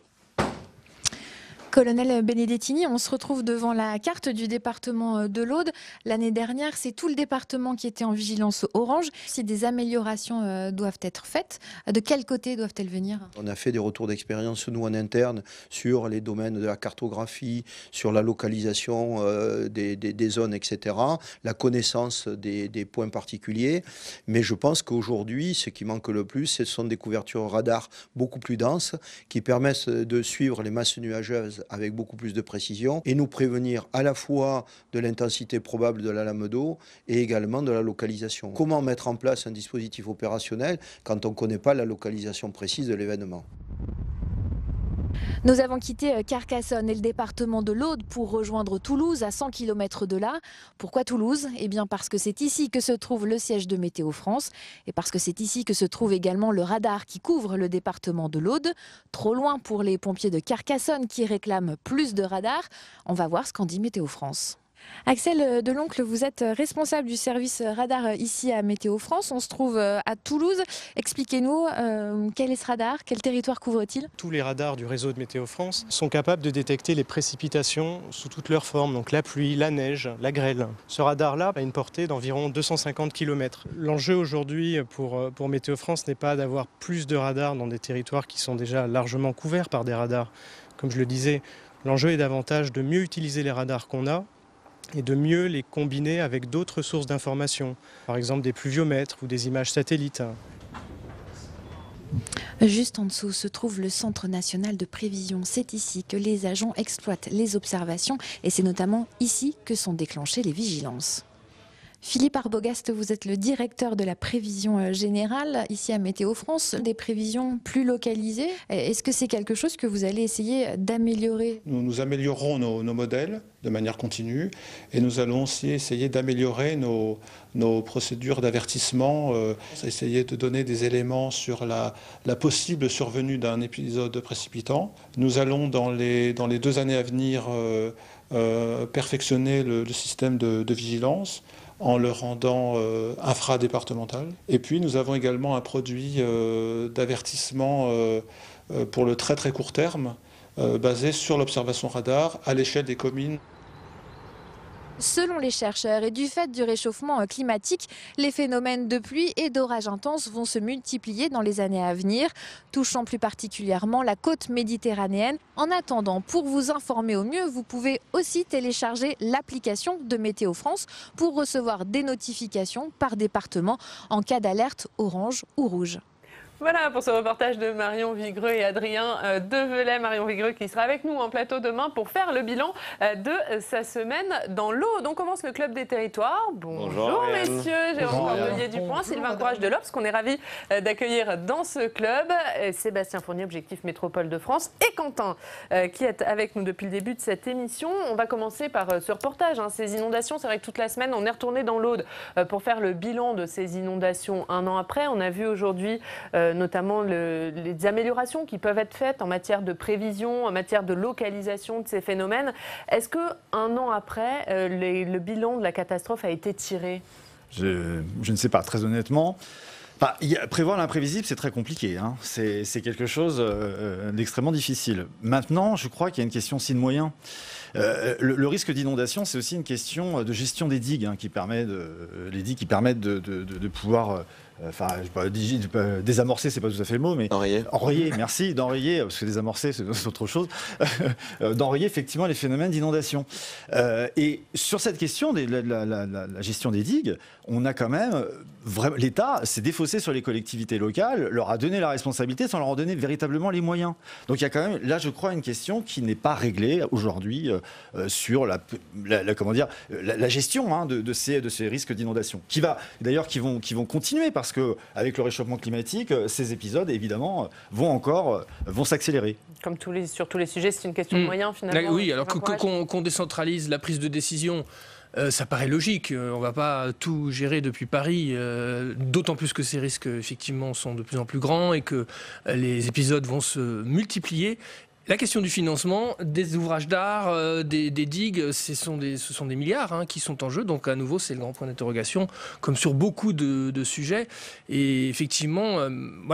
Colonel Benedettini, on se retrouve devant la carte du département de l'Aude. L'année dernière, c'est tout le département qui était en vigilance orange. Si des améliorations doivent être faites, de quel côté doivent-elles venir?
On a fait des retours d'expérience, nous, en interne, sur les domaines de la cartographie, sur la localisation des zones, etc., la connaissance des points particuliers. Mais je pense qu'aujourd'hui, ce qui manque le plus, ce sont des couvertures radar beaucoup plus denses qui permettent de suivre les masses nuageuses avec beaucoup plus de précision et nous prévenir à la fois de l'intensité probable de la lame d'eau et également de la localisation. Comment mettre en place un dispositif opérationnel quand on ne connaît pas la localisation précise de l'événement?
Nous avons quitté Carcassonne et le département de l'Aude pour rejoindre Toulouse, à 100 km de là. Pourquoi Toulouse? Eh bien parce que c'est ici que se trouve le siège de Météo France et parce que c'est ici que se trouve également le radar qui couvre le département de l'Aude. Trop loin pour les pompiers de Carcassonne qui réclament plus de radars. On va voir ce qu'en dit Météo France. Axel Deloncle, vous êtes responsable du service radar ici à Météo France. On se trouve à Toulouse. Expliquez-nous, quel est ce radar? Quel territoire couvre-t-il?
Tous les radars du réseau de Météo France sont capables de détecter les précipitations sous toutes leurs formes, donc la pluie, la neige, la grêle. Ce radar-là a une portée d'environ 250 km. L'enjeu aujourd'hui pour Météo France n'est pas d'avoir plus de radars dans des territoires qui sont déjà largement couverts par des radars. Comme je le disais, l'enjeu est davantage de mieux utiliser les radars qu'on a et de mieux les combiner avec d'autres sources d'informations, par exemple des pluviomètres ou des images satellites.
Juste en dessous se trouve le Centre national de prévision. C'est ici que les agents exploitent les observations et c'est notamment ici que sont déclenchées les vigilances. Philippe Arbogast, vous êtes le directeur de la prévision générale ici à Météo France, des prévisions plus localisées. Est-ce que c'est quelque chose que vous allez essayer d'améliorer?
Nous améliorerons nos modèles de manière continue et nous allons aussi essayer d'améliorer nos procédures d'avertissement, essayer de donner des éléments sur la possible survenue d'un épisode précipitant. Nous allons dans les 2 années à venir perfectionner le système de vigilance en le rendant infradépartemental. Et puis nous avons également un produit d'avertissement pour le très très court terme, basé sur l'observation radar à l'échelle des communes.
Selon les chercheurs et du fait du réchauffement climatique, les phénomènes de pluie et d'orage intenses vont se multiplier dans les années à venir, touchant plus particulièrement la côte méditerranéenne. En attendant, pour vous informer au mieux, vous pouvez aussi télécharger l'application de Météo France pour recevoir des notifications par département en cas d'alerte orange ou rouge.
Voilà pour ce reportage de Marion Vigreux et Adrien Develay. Marion Vigreux qui sera avec nous en plateau demain pour faire le bilan de sa semaine dans l'Aude. On commence le Club des territoires. Bonjour messieurs, Jérôme Cordelier du Point, Sylvain Courage de l'Obs, qu'on est ravis d'accueillir dans ce club. Sébastien Fournier, Objectif Métropole de France, et Quentin qui est avec nous depuis le début de cette émission. On va commencer par ce reportage, ces inondations. C'est vrai que toute la semaine, on est retourné dans l'Aude pour faire le bilan de ces inondations un an après. On a vu aujourd'hui notamment les améliorations qui peuvent être faites en matière de prévision, en matière de localisation de ces phénomènes. Est-ce qu'un an après, le bilan de la catastrophe a été tiré ?
Je ne sais pas, très honnêtement. Prévoir l'imprévisible, c'est très compliqué. C'est quelque chose d'extrêmement difficile. Maintenant, je crois qu'il y a une question aussi de moyens. Le risque d'inondation, c'est aussi une question de gestion des digues, qui permettent de pouvoir... désamorcer, c'est pas tout à fait le mot, mais enrayer, merci, d'enrayer, parce que désamorcer, c'est autre chose, d'enrayer effectivement les phénomènes d'inondation. Et sur cette question de la gestion des digues, on a quand même, l'État s'est défaussé sur les collectivités locales, leur a donné la responsabilité sans leur en donner véritablement les moyens. Donc il y a quand même, là je crois, une question qui n'est pas réglée aujourd'hui sur la gestion de ces risques d'inondation, qui vont continuer, parce qu'avec le réchauffement climatique, ces épisodes, évidemment, vont s'accélérer.
Comme sur tous les sujets, c'est une question de moyens, finalement.
Oui, alors qu'on décentralise la prise de décision, ça paraît logique. On ne va pas tout gérer depuis Paris, d'autant plus que ces risques, effectivement, sont de plus en plus grands et que les épisodes vont se multiplier. La question du financement, des ouvrages d'art, des digues, ce sont des milliards qui sont en jeu. Donc à nouveau, c'est le grand point d'interrogation, comme sur beaucoup de sujets. Et effectivement, on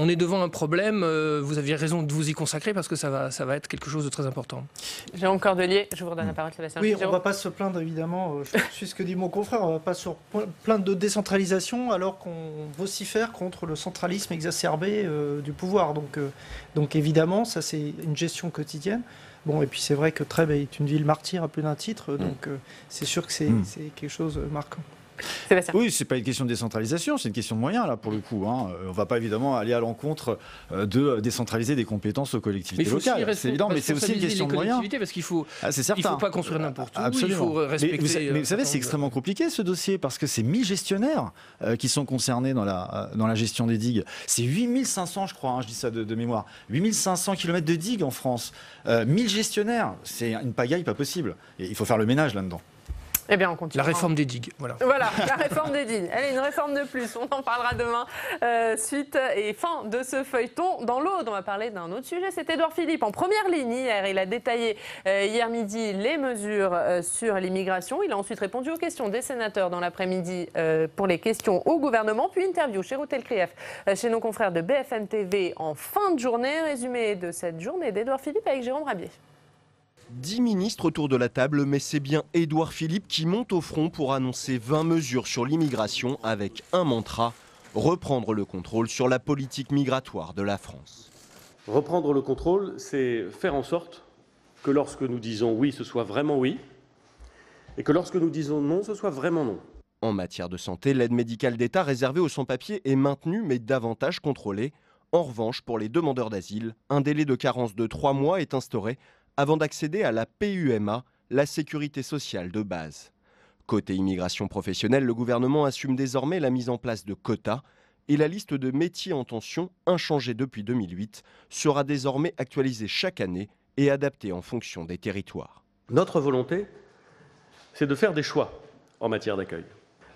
est devant un problème. Vous aviez raison de vous y consacrer parce que ça va être quelque chose de très important.
Jérôme Cordelier, je vous redonne la parole, Sébastien.
Oui, on ne va pas se plaindre, évidemment. Je suis ce que dit mon confrère. On ne va pas se plaindre de décentralisation alors qu'on vocifère contre le centralisme exacerbé du pouvoir. Donc évidemment, ça c'est une gestion quotidienne. Bon, et puis c'est vrai que Trèbes est une ville martyre à plus d'un titre, donc c'est sûr que c'est quelque chose de marquant.
Oui, c'est pas une question de décentralisation, c'est une question de moyens là pour le coup. On va pas évidemment aller à l'encontre de décentraliser des compétences aux collectivités locales. C'est évident, mais c'est aussi une question de moyens.
Parce qu'il faut,
il
faut pas construire n'importe où.
Absolument.
Il faut respecter.
Mais vous savez, c'est extrêmement compliqué ce dossier parce que c'est 1000 gestionnaires qui sont concernés dans la gestion des digues. C'est 8500, je crois, je dis ça de mémoire. 8500 km de digues en France. 1000 gestionnaires, c'est une pagaille pas possible. Et il faut faire le ménage là-dedans.
Eh bien, on continue.
La réforme des digues, voilà.
Voilà, la réforme des digues. Allez, une réforme de plus. On en parlera demain. Suite et fin de ce feuilleton dans l'Aude. On va parler d'un autre sujet. C'est Édouard Philippe en première ligne hier. Il a détaillé hier midi les mesures sur l'immigration. Il a ensuite répondu aux questions des sénateurs dans l'après-midi pour les questions au gouvernement. Puis interview chez Routel Krief, chez nos confrères de BFM TV en fin de journée. Résumé de cette journée d'Édouard Philippe avec Jérôme Rabier.
10 ministres autour de la table, mais c'est bien Édouard Philippe qui monte au front pour annoncer 20 mesures sur l'immigration avec un mantra, reprendre le contrôle sur la politique migratoire de la France.
Reprendre le contrôle, c'est faire en sorte que lorsque nous disons oui, ce soit vraiment oui, et que lorsque nous disons non, ce soit vraiment non.
En matière de santé, l'aide médicale d'État réservée aux sans-papiers est maintenue, mais davantage contrôlée. En revanche, pour les demandeurs d'asile, un délai de carence de 3 mois est instauré avant d'accéder à la PUMA, la sécurité sociale de base. Côté immigration professionnelle, le gouvernement assume désormais la mise en place de quotas et la liste de métiers en tension, inchangée depuis 2008, sera désormais actualisée chaque année et adaptée en fonction des territoires.
Notre volonté, c'est de faire des choix en matière d'accueil.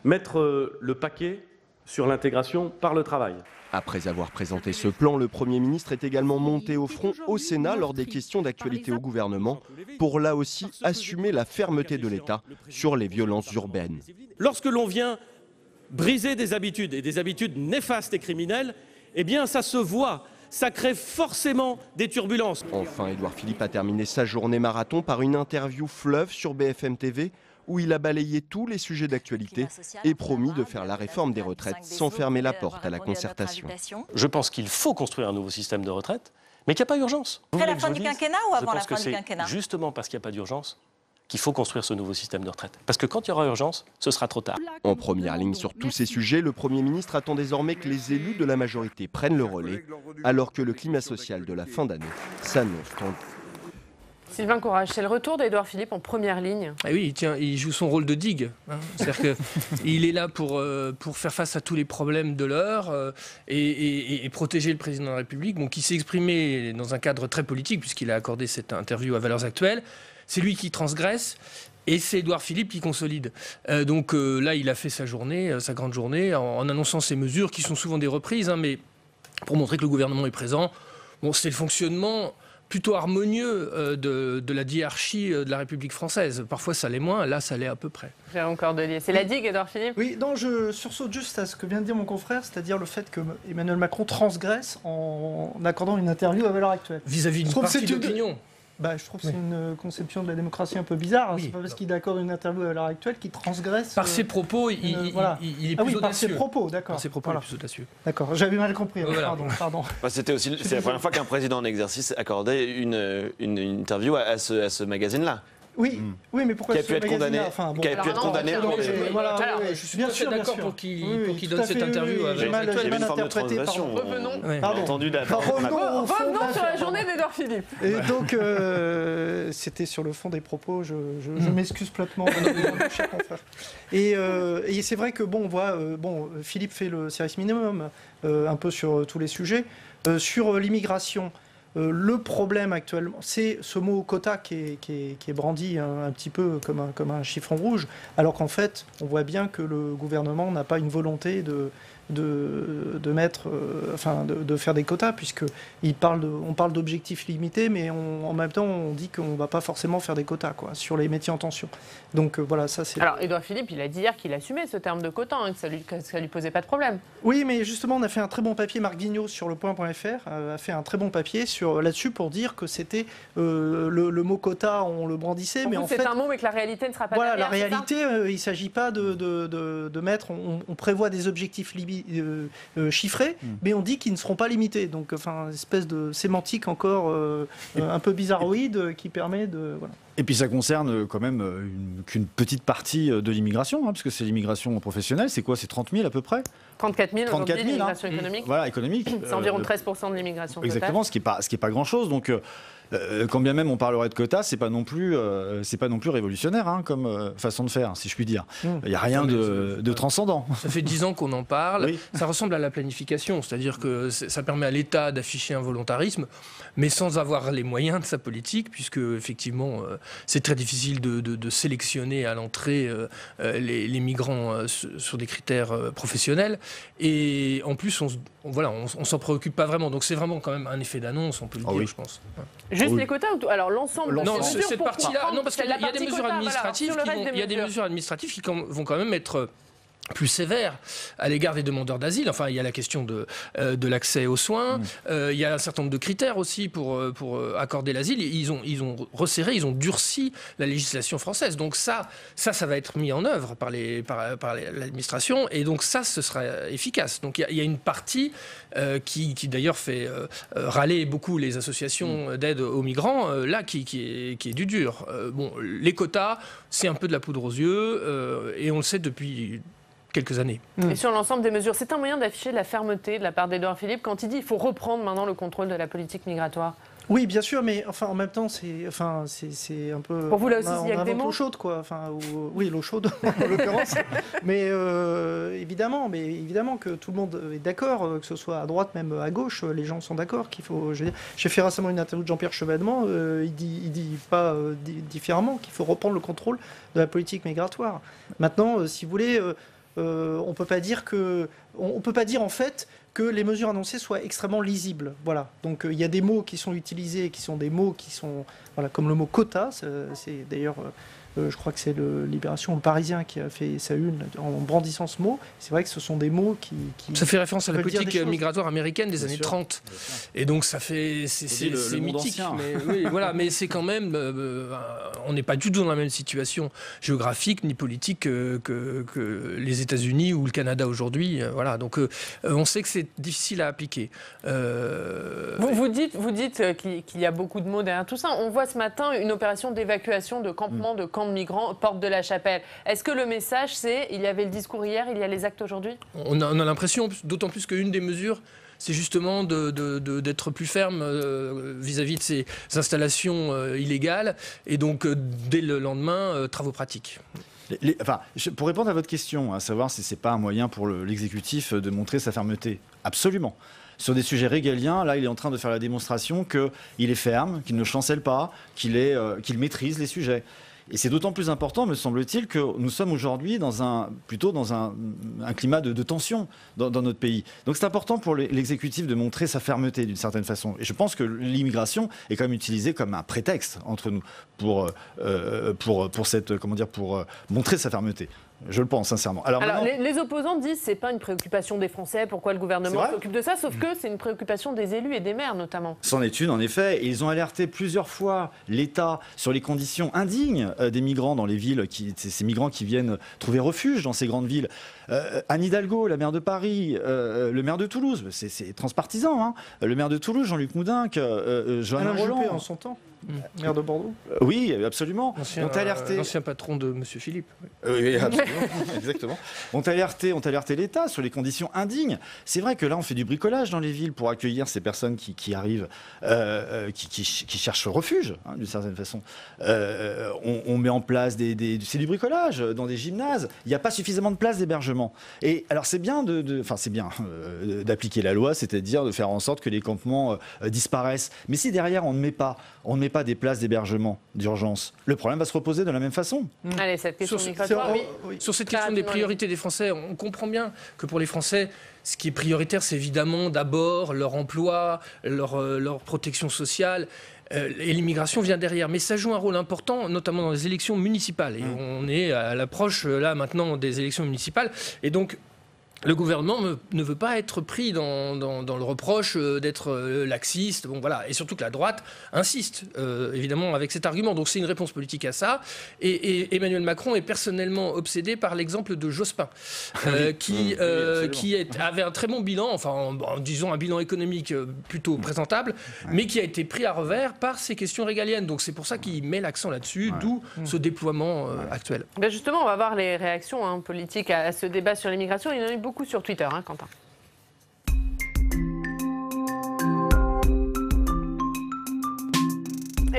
Mettre le paquet sur l'intégration par le travail.
Après avoir présenté ce plan, le Premier ministre est également monté au front au Sénat lors des questions d'actualité au gouvernement pour là aussi assumer la fermeté de l'État sur les violences urbaines.
Lorsque l'on vient briser des habitudes et des habitudes néfastes et criminelles, eh bien ça se voit, ça crée forcément des turbulences.
Enfin, Édouard Philippe a terminé sa journée marathon par une interview fleuve sur BFM TV où il a balayé tous les sujets d'actualité et promis de faire la réforme des retraites sans fermer la porte à la concertation.
Je pense qu'il faut construire un nouveau système de retraite, mais qu'il n'y a pas urgence.
Après la fin du quinquennat ou avant la fin du quinquennat ?
Justement parce qu'il n'y a pas d'urgence
qu'il faut construire ce nouveau système de retraite. Parce que quand il y aura urgence, ce sera trop tard.
En première ligne sur tous ces sujets, le Premier ministre attend désormais que les élus de la majorité prennent le relais, alors que le climat social de la fin d'année s'annonce tendu.
Sylvain Courage, c'est le retour d'Édouard Philippe en première ligne.
Ah oui, tiens, il joue son rôle de digue. C'est-à-dire qu'il est là pour faire face à tous les problèmes de l'heure et protéger le président de la République, bon, qui s'est exprimé dans un cadre très politique, puisqu'il a accordé cette interview à Valeurs Actuelles. C'est lui qui transgresse. Et c'est Édouard Philippe qui consolide. Donc là, il a fait sa journée, sa grande journée, en annonçant ces mesures qui sont souvent des reprises, mais pour montrer que le gouvernement est présent. Bon, c'est le fonctionnement plutôt harmonieux de la hiérarchie de la République française. Parfois, ça l'est moins. Là, ça l'est à peu près.
Jérôme Cordelier, c'est la digue, Édouard Philippe?
Oui, non, je sursaute juste à ce que vient de dire mon confrère, c'est-à-dire le fait que Emmanuel Macron transgresse en accordant une interview à Valeurs Actuelles.
Vis-à-vis d'une partie d'opinion.
Je trouve que c'est une conception de la démocratie un peu bizarre. Oui. C'est pas parce qu'il accorde une interview à l'heure actuelle qu'il transgresse.
Par ses propos, il est plus audacieux.
Par ses propos, d'accord.
Par ses propos, il est plus audacieux.
D'accord, j'avais mal compris.
Voilà.
Pardon.
C'est la première fois qu'un président en exercice accordait une interview à ce magazine-là.
Oui, mais pourquoi
qui a pu être condamné, qui a pu être condamné.
Je suis bien sûr
d'accord pour qu'il donne cette interview.
J'ai mal interprété.
Revenons.
Revenons
sur la journée d'Édouard Philippe.
Et donc, c'était sur le fond des propos. Je m'excuse platement, cher confrère. Et c'est vrai que on voit, Philippe fait le service minimum un peu sur tous les sujets, sur l'immigration. Le problème actuellement, c'est ce mot quota qui est brandi un petit peu comme un chiffon rouge, alors qu'en fait, on voit bien que le gouvernement n'a pas une volonté de mettre, de faire des quotas, puisqu'on parle d'objectifs limités, mais en même temps, on dit qu'on ne va pas forcément faire des quotas sur les métiers en tension. Donc voilà, ça c'est...
Alors, Édouard Philippe, il a dit hier qu'il assumait ce terme de quota, que ça lui posait pas de problème.
Oui, mais justement, on a fait un très bon papier, Marc Vigneault, sur lepoint.fr, a fait un très bon papier là-dessus pour dire que c'était le mot quota, on le brandissait, mais en fait...
c'est un mot, mais que la réalité ne sera pas
derrière,
la
réalité, il ne s'agit pas de mettre... On prévoit des objectifs chiffrés, mais on dit qu'ils ne seront pas limités. Donc, une espèce de sémantique encore un peu bizarroïde qui permet de... Voilà.
Et puis ça concerne quand même qu'une petite partie de l'immigration, puisque c'est l'immigration professionnelle. C'est quoi? C'est 30 000 à peu près?
34 000 aujourd'hui, l'immigration économique.
Voilà, économique.
C'est environ 13% de l'immigration totale.
Exactement, ce qui est pas grand-chose. Donc, quand bien même on parlerait de quotas, c'est pas non plus révolutionnaire comme façon de faire, si je puis dire. Il n'y a rien de transcendant.
Ça fait 10 ans qu'on en parle.
Oui.
Ça ressemble à la planification, c'est-à-dire que ça permet à l'État d'afficher un volontarisme, mais sans avoir les moyens de sa politique, puisque effectivement, c'est très difficile de sélectionner à l'entrée les migrants sur des critères professionnels. Et en plus, on s'en préoccupe pas vraiment. Donc c'est vraiment quand même un effet d'annonce, on peut le dire, je pense.
Juste les quotas ou alors l'ensemble de
Non,
ces mesures
cette partie-là, non, parce qu'il y a des mesures administratives
des
mesures administratives qui vont quand même être plus sévère à l'égard des demandeurs d'asile. Enfin, il y a la question de l'accès aux soins. Il y a un certain nombre de critères aussi pour accorder l'asile. Ils ont resserré, ils ont durci la législation française. Donc ça va être mis en œuvre par l'administration. Et donc ça, ce sera efficace. Donc il y a une partie qui d'ailleurs fait râler beaucoup les associations d'aide aux migrants, là, qui est du dur. Les quotas, c'est un peu de la poudre aux yeux. Et on le sait depuis quelques années.
Et sur l'ensemble des mesures, c'est un moyen d'afficher de la fermeté de la part d'Édouard Philippe quand il dit qu'il faut reprendre maintenant le contrôle de la politique migratoire.
Oui, bien sûr, mais en même temps, c'est un peu...
Pour vous, là aussi, il y a que des mots.
L'eau chaude, quoi. Oui, l'eau chaude, en l'occurrence. Mais évidemment que tout le monde est d'accord, que ce soit à droite, même à gauche, les gens sont d'accord qu'il faut... J'ai fait récemment une interview de Jean-Pierre Chevènement, il dit pas différemment qu'il faut reprendre le contrôle de la politique migratoire. Maintenant, si vous voulez... on peut pas dire en fait que les mesures annoncées soient extrêmement lisibles. Voilà. Donc il y a des mots qui sont utilisés, qui sont des mots qui sont comme le mot quota. C'est d'ailleurs Je crois que c'est le Libération Parisien qui a fait sa une en brandissant ce mot. C'est vrai que ce sont des mots qui
ça fait référence à la politique migratoire américaine des années 30. Et donc ça fait c'est mythique. Mais, oui, voilà, mais c'est quand même on n'est pas du tout dans la même situation géographique ni politique que les États-Unis ou le Canada aujourd'hui. Voilà, donc on sait que c'est difficile à appliquer.
Vous dites qu'il y a beaucoup de mots derrière tout ça. On voit ce matin une opération d'évacuation de campements, de camps de migrants, porte de la Chapelle. Est-ce que le message, c'est il y avait le discours hier, il y a les actes aujourd'hui?
On a l'impression, d'autant plus qu'une des mesures, c'est justement d'être plus ferme vis-à-vis de ces installations illégales. Et donc, dès le lendemain, travaux pratiques.
Pour répondre à votre question, à savoir si ce n'est pas un moyen pour l'exécutif de montrer sa fermeté, absolument. Sur des sujets régaliens, là, il est en train de faire la démonstration qu'il est ferme, qu'il ne chancelle pas, qu'il maîtrise les sujets. Et c'est d'autant plus important, me semble-t-il, que nous sommes aujourd'hui plutôt dans un climat de tension dans notre pays. Donc c'est important pour l'exécutif de montrer sa fermeté d'une certaine façon. Et je pense que l'immigration est quand même utilisée comme un prétexte entre nous pour montrer sa fermeté. Je le pense sincèrement. Alors
les opposants disent que ce n'est pas une préoccupation des Français, pourquoi le gouvernement s'occupe de ça, sauf que c'est une préoccupation des élus et des maires notamment.
C'en est une en effet, et ils ont alerté plusieurs fois l'État sur les conditions indignes des migrants dans les villes, ces migrants qui viennent trouver refuge dans ces grandes villes. Anne Hidalgo, la maire de Paris, le maire de Toulouse, c'est transpartisan, hein. Le maire de Toulouse, Jean-Luc Moudinque, Johanna Roland.
Juppé en son temps. Maire de Bordeaux.
Oui, absolument.
L'ancien patron de M. Philippe.
Oui, absolument. Exactement. On t'a alerté l'État sur les conditions indignes. C'est vrai que là, on fait du bricolage dans les villes pour accueillir ces personnes qui arrivent, qui cherchent refuge, hein, d'une certaine façon. On met en place c'est du bricolage dans des gymnases. Il n'y a pas suffisamment de places d'hébergement. Et alors, c'est bien d'appliquer la loi, c'est-à-dire de faire en sorte que les campements disparaissent. Mais si derrière, on ne met pas des places d'hébergement d'urgence, le problème va se reposer de la même façon.
Allez, cette question migratoire,
Sur cette question des priorités des Français, on comprend bien que pour les Français, ce qui est prioritaire, c'est évidemment d'abord leur emploi, leur protection sociale. Et l'immigration vient derrière. Mais ça joue un rôle important, notamment dans les élections municipales. Et on est à l'approche, là, maintenant, des élections municipales. Et donc, le gouvernement ne veut pas être pris dans le reproche d'être laxiste. Bon, voilà. Et surtout que la droite insiste, évidemment, avec cet argument. Donc c'est une réponse politique à ça. Et Emmanuel Macron est personnellement obsédé par l'exemple de Jospin, qui avait un très bon bilan, disons un bilan économique plutôt présentable, mais qui a été pris à revers par ces questions régaliennes. Donc c'est pour ça qu'il met l'accent là-dessus, d'où ce déploiement actuel.
Ben justement, on va voir les réactions politiques à ce débat sur l'immigration. Il y en a eu beaucoup sur Twitter, Quentin.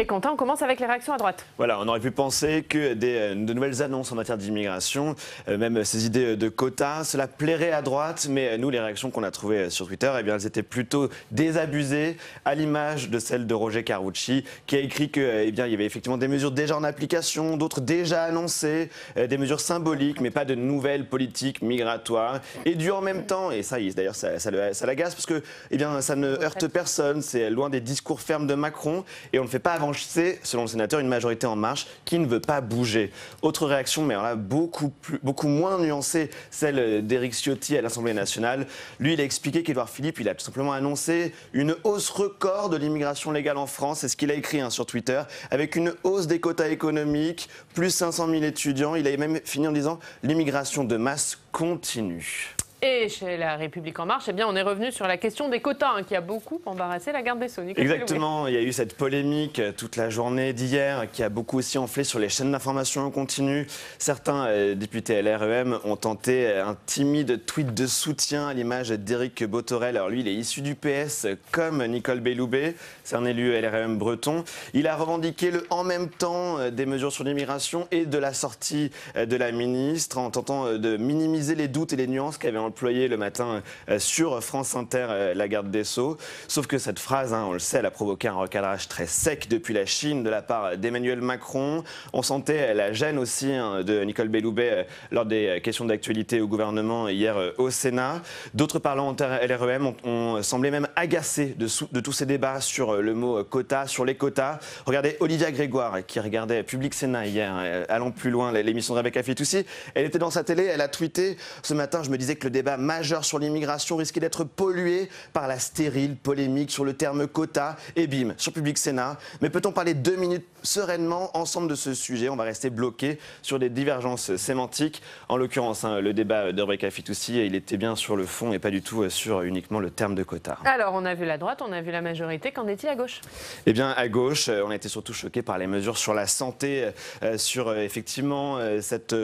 Et Quentin, on commence avec les réactions à droite.
Voilà, on aurait pu penser que de nouvelles annonces en matière d'immigration, même ces idées de quotas, cela plairait à droite, mais nous, les réactions qu'on a trouvées sur Twitter, eh bien, elles étaient plutôt désabusées, à l'image de celle de Roger Carucci, qui a écrit qu'il y avait effectivement des mesures déjà en application, d'autres déjà annoncées, des mesures symboliques, mais pas de nouvelles politiques migratoires. Et du en même temps, et ça, d'ailleurs, ça l'agace, parce que ça ne heurte personne, c'est loin des discours fermes de Macron, et on ne fait pas avancer, selon le sénateur, une majorité en marche qui ne veut pas bouger. Autre réaction, mais alors là, beaucoup moins nuancée, celle d'Éric Ciotti à l'Assemblée nationale. Lui, il a expliqué qu'Édouard Philippe, il a tout simplement annoncé une hausse record de l'immigration légale en France. C'est ce qu'il a écrit sur Twitter, avec une hausse des quotas économiques, plus 500 000 étudiants. Il a même fini en disant « l'immigration de masse continue ».
Et chez La République En Marche, on est revenu sur la question des quotas, qui a beaucoup embarrassé la garde des Sceaux.
Exactement, il y a eu cette polémique toute la journée d'hier qui a beaucoup aussi enflé sur les chaînes d'information en continu. Certains députés LREM ont tenté un timide tweet de soutien à l'image d'Éric Bothorel. Alors lui, il est issu du PS comme Nicole Belloubet, c'est un élu LREM breton. Il a revendiqué en même temps des mesures sur l'immigration et de la sortie de la ministre en tentant de minimiser les doutes et les nuances qu'avait en employée le matin sur France Inter, la garde des Sceaux. Sauf que cette phrase, on le sait, elle a provoqué un recadrage très sec depuis la Chine de la part d'Emmanuel Macron. On sentait la gêne aussi de Nicole Belloubet lors des questions d'actualité au gouvernement hier au Sénat. D'autres parlementaires LREM ont semblé même agacés de tous ces débats sur le mot quota, sur les quotas. Regardez Olivia Grégoire qui regardait Public Sénat hier, allant plus loin, l'émission de Rebecca Fitoussi. Elle était dans sa télé, elle a tweeté ce matin, je me disais que le débat majeur sur l'immigration risquait d'être pollué par la stérile polémique sur le terme quota. Et bim, sur Public Sénat. Mais peut-on parler 2 minutes sereinement ensemble de ce sujet? On va rester bloqué sur des divergences sémantiques. En l'occurrence, le débat de Rebecca Fitoussi, il était bien sur le fond et pas du tout sur uniquement le terme de quota.
Alors, on a vu la droite, on a vu la majorité. Qu'en est-il à gauche?
Eh bien, à gauche, on a été surtout choqués par les mesures sur la santé, sur effectivement cette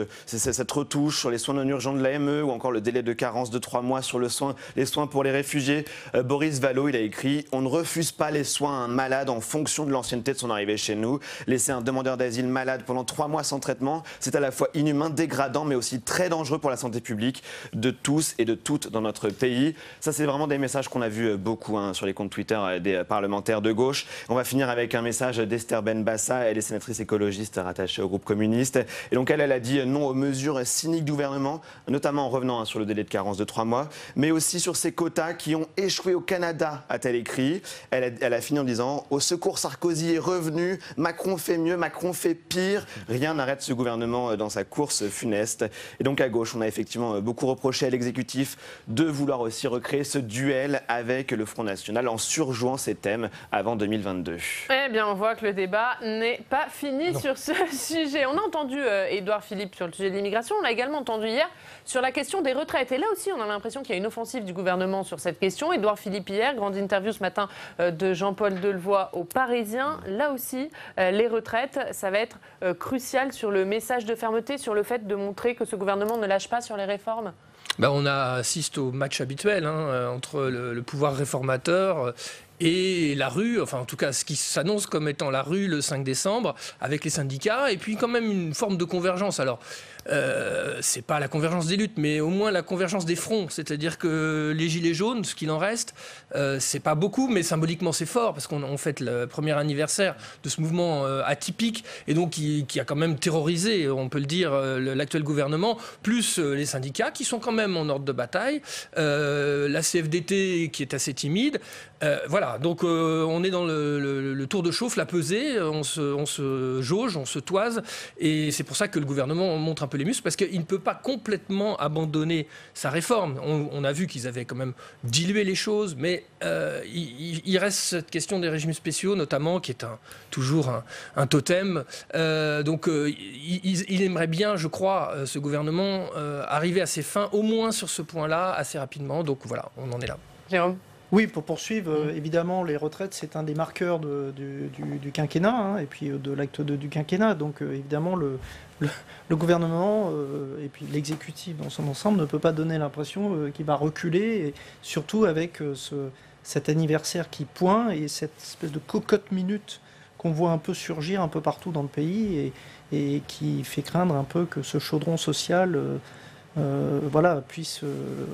retouche sur les soins non urgents de l'AME ou encore le délai de carence de 3 mois sur les soins pour les réfugiés. Boris Vallaud, il a écrit « On ne refuse pas les soins à un malade en fonction de l'ancienneté de son arrivée chez nous. Laisser un demandeur d'asile malade pendant 3 mois sans traitement, c'est à la fois inhumain, dégradant, mais aussi très dangereux pour la santé publique de tous et de toutes dans notre pays. » Ça, c'est vraiment des messages qu'on a vus beaucoup sur les comptes Twitter des parlementaires de gauche. On va finir avec un message d'Esther Benbassa. Elle est sénatrice écologiste rattachée au groupe communiste. Et donc, elle a dit non aux mesures cyniques du gouvernement, notamment en revenant sur le délai de carence de 3 mois, mais aussi sur ces quotas qui ont échoué au Canada, a-t-elle écrit. Elle a fini en disant « Au secours, Sarkozy est revenu. Macron fait mieux, Macron fait pire. Rien n'arrête ce gouvernement dans sa course funeste. » Et donc, à gauche, on a effectivement beaucoup reproché à l'exécutif de vouloir aussi recréer ce duel avec le Front National en surjouant ces thèmes avant 2022.
Eh bien, on voit que le débat n'est pas fini sur ce sujet. On a entendu Édouard Philippe sur le sujet de l'immigration. On l'a également entendu hier sur la question des retraites. Et là aussi, on a l'impression qu'il y a une offensive du gouvernement sur cette question. Édouard Philippe hier, grande interview ce matin de Jean-Paul Delevoye au Parisien. Là aussi, les retraites, ça va être crucial sur le message de fermeté, sur le fait de montrer que ce gouvernement ne lâche pas sur les réformes.
On assiste au match habituel entre le pouvoir réformateur et la rue, enfin en tout cas ce qui s'annonce comme étant la rue le 5 décembre avec les syndicats, et puis quand même une forme de convergence. Alors c'est pas la convergence des luttes, mais au moins la convergence des fronts, c'est-à-dire que les gilets jaunes, ce qu'il en reste, c'est pas beaucoup, mais symboliquement c'est fort, parce qu'on fête le premier anniversaire de ce mouvement atypique, et donc qui a quand même terrorisé, on peut le dire, l'actuel gouvernement, plus les syndicats qui sont quand même en ordre de bataille, la CFDT qui est assez timide. Voilà, donc on est dans le tour de chauffe, la pesée, on se jauge, on se toise, et c'est pour ça que le gouvernement montre un peu les muscles, parce qu'il ne peut pas complètement abandonner sa réforme. On a vu qu'ils avaient quand même dilué les choses, mais il reste cette question des régimes spéciaux, notamment, qui est toujours un totem. Donc il aimerait bien, je crois, ce gouvernement, arriver à ses fins, au moins sur ce point-là, assez rapidement. Donc voilà, on en est là.
Jérôme ?
Oui, pour poursuivre, évidemment, les retraites, c'est un des marqueurs du quinquennat, et puis de l'acte 2 du quinquennat. Donc, évidemment, le gouvernement et puis l'exécutif dans son ensemble ne peut pas donner l'impression qu'il va reculer, et surtout avec cet anniversaire qui pointe et cette espèce de cocotte minute qu'on voit un peu surgir un peu partout dans le pays, et qui fait craindre un peu que ce chaudron social puisse,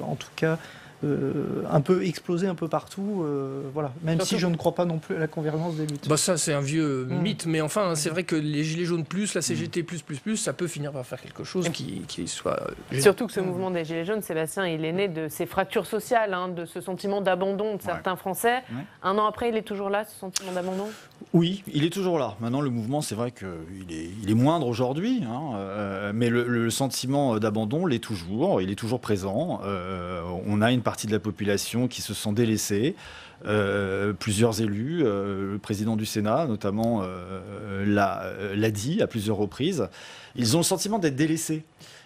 en tout cas, un peu exploser un peu partout, voilà. Même si je ne crois pas non plus à la convergence des luttes.
Ça, c'est un vieux mythe, mais enfin, c'est vrai que les Gilets jaunes plus, la CGT plus, ça peut finir par faire quelque chose qui soit...
Surtout que ce mouvement des Gilets jaunes, Sébastien, il est né de ces fractures sociales, de ce sentiment d'abandon de certains Français. Ouais. Un an après, il est toujours là, ce sentiment d'abandon ?
Oui, il est toujours là. Maintenant, le mouvement, c'est vrai qu'il est moindre aujourd'hui, mais le sentiment d'abandon l'est toujours, il est toujours présent. On a une partie de la population qui se sent délaissée. Plusieurs élus, le président du Sénat notamment l'a dit à plusieurs reprises, ils ont le sentiment d'être délaissés.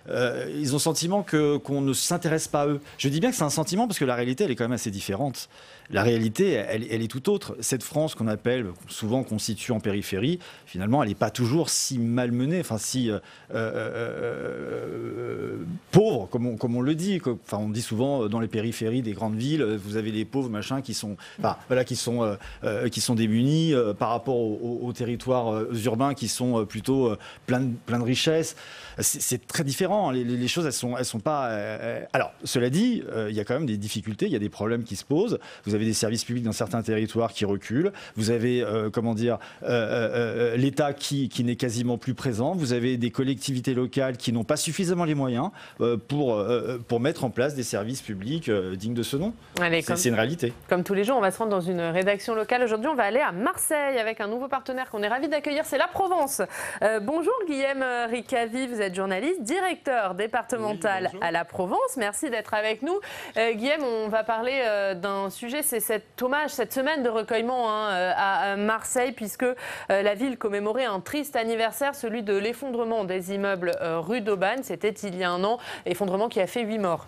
Ils ont le sentiment qu'on ne s'intéresse pas à eux. Je dis bien que c'est un sentiment parce que la réalité, elle est quand même assez différente. La réalité, elle est tout autre. Cette France qu'on appelle souvent constituée en périphérie, finalement, elle n'est pas toujours si malmenée, enfin si pauvre, comme on le dit. Enfin, on dit souvent dans les périphéries des grandes villes, vous avez les pauvres machins qui sont démunis par rapport aux territoires urbains qui sont plutôt plein de richesses. C'est très différent. différent. Les choses, elles sont pas. Alors, cela dit, il y a quand même des difficultés, il y a des problèmes qui se posent. Vous avez des services publics dans certains territoires qui reculent. Vous avez, l'État qui n'est quasiment plus présent. Vous avez des collectivités locales qui n'ont pas suffisamment les moyens pour mettre en place des services publics dignes de ce nom. C'est une réalité.
Comme tous les jours, on va se rendre dans une rédaction locale. Aujourd'hui, on va aller à Marseille avec un nouveau partenaire qu'on est ravis d'accueillir, c'est la Provence. Bonjour Guillaume Ricavi, vous êtes journaliste, directeur départemental à la Provence. Merci d'être avec nous. Guillaume, on va parler d'un sujet, c'est cet hommage, cette semaine de recueillement à Marseille, puisque la ville commémorait un triste anniversaire, celui de l'effondrement des immeubles rue d'Aubagne. C'était il y a un an, effondrement qui a fait 8 morts.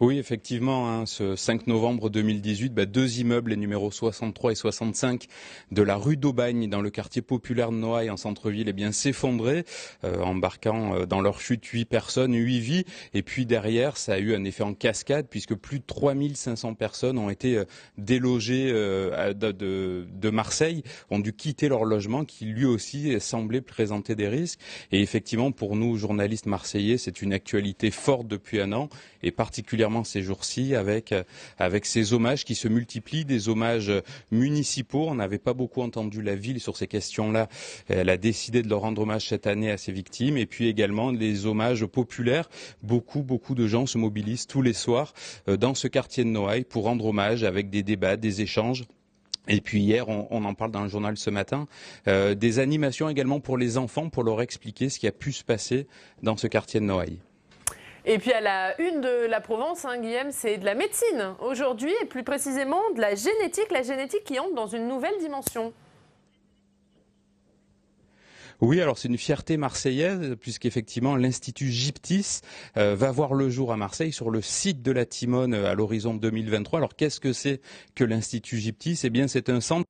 Oui, effectivement, ce 5 novembre 2018, 2 immeubles, les numéros 63 et 65 de la rue d'Aubagne, dans le quartier populaire de Noailles, en centre-ville, s'effondraient, embarquant dans leur chute 8 personnes, 8 vies. Et puis derrière, ça a eu un effet en cascade, puisque plus de 3500 personnes ont été délogées de Marseille, ont dû quitter leur logement, qui lui aussi semblait présenter des risques. Et effectivement, pour nous, journalistes marseillais, c'est une actualité forte depuis un an, et particulièrement ces jours-ci avec ces hommages qui se multiplient, des hommages municipaux. On n'avait pas beaucoup entendu la ville sur ces questions-là. Elle a décidé de leur rendre hommage cette année à ses victimes. Et puis également les hommages populaires. Beaucoup de gens se mobilisent tous les soirs dans ce quartier de Noailles pour rendre hommage avec des débats, des échanges. Et puis hier, on en parle dans le journal ce matin, des animations également pour les enfants, pour leur expliquer ce qui a pu se passer dans ce quartier de Noailles.
Et puis à la une de la Provence, Guillaume, c'est de la médecine aujourd'hui, et plus précisément de la génétique qui entre dans une nouvelle dimension.
Oui, alors c'est une fierté marseillaise, puisqu'effectivement l'Institut Gyptis va voir le jour à Marseille sur le site de la Timone à l'horizon 2023. Alors qu'est-ce que c'est que l'Institut Gyptis? Eh bien, c'est un centre...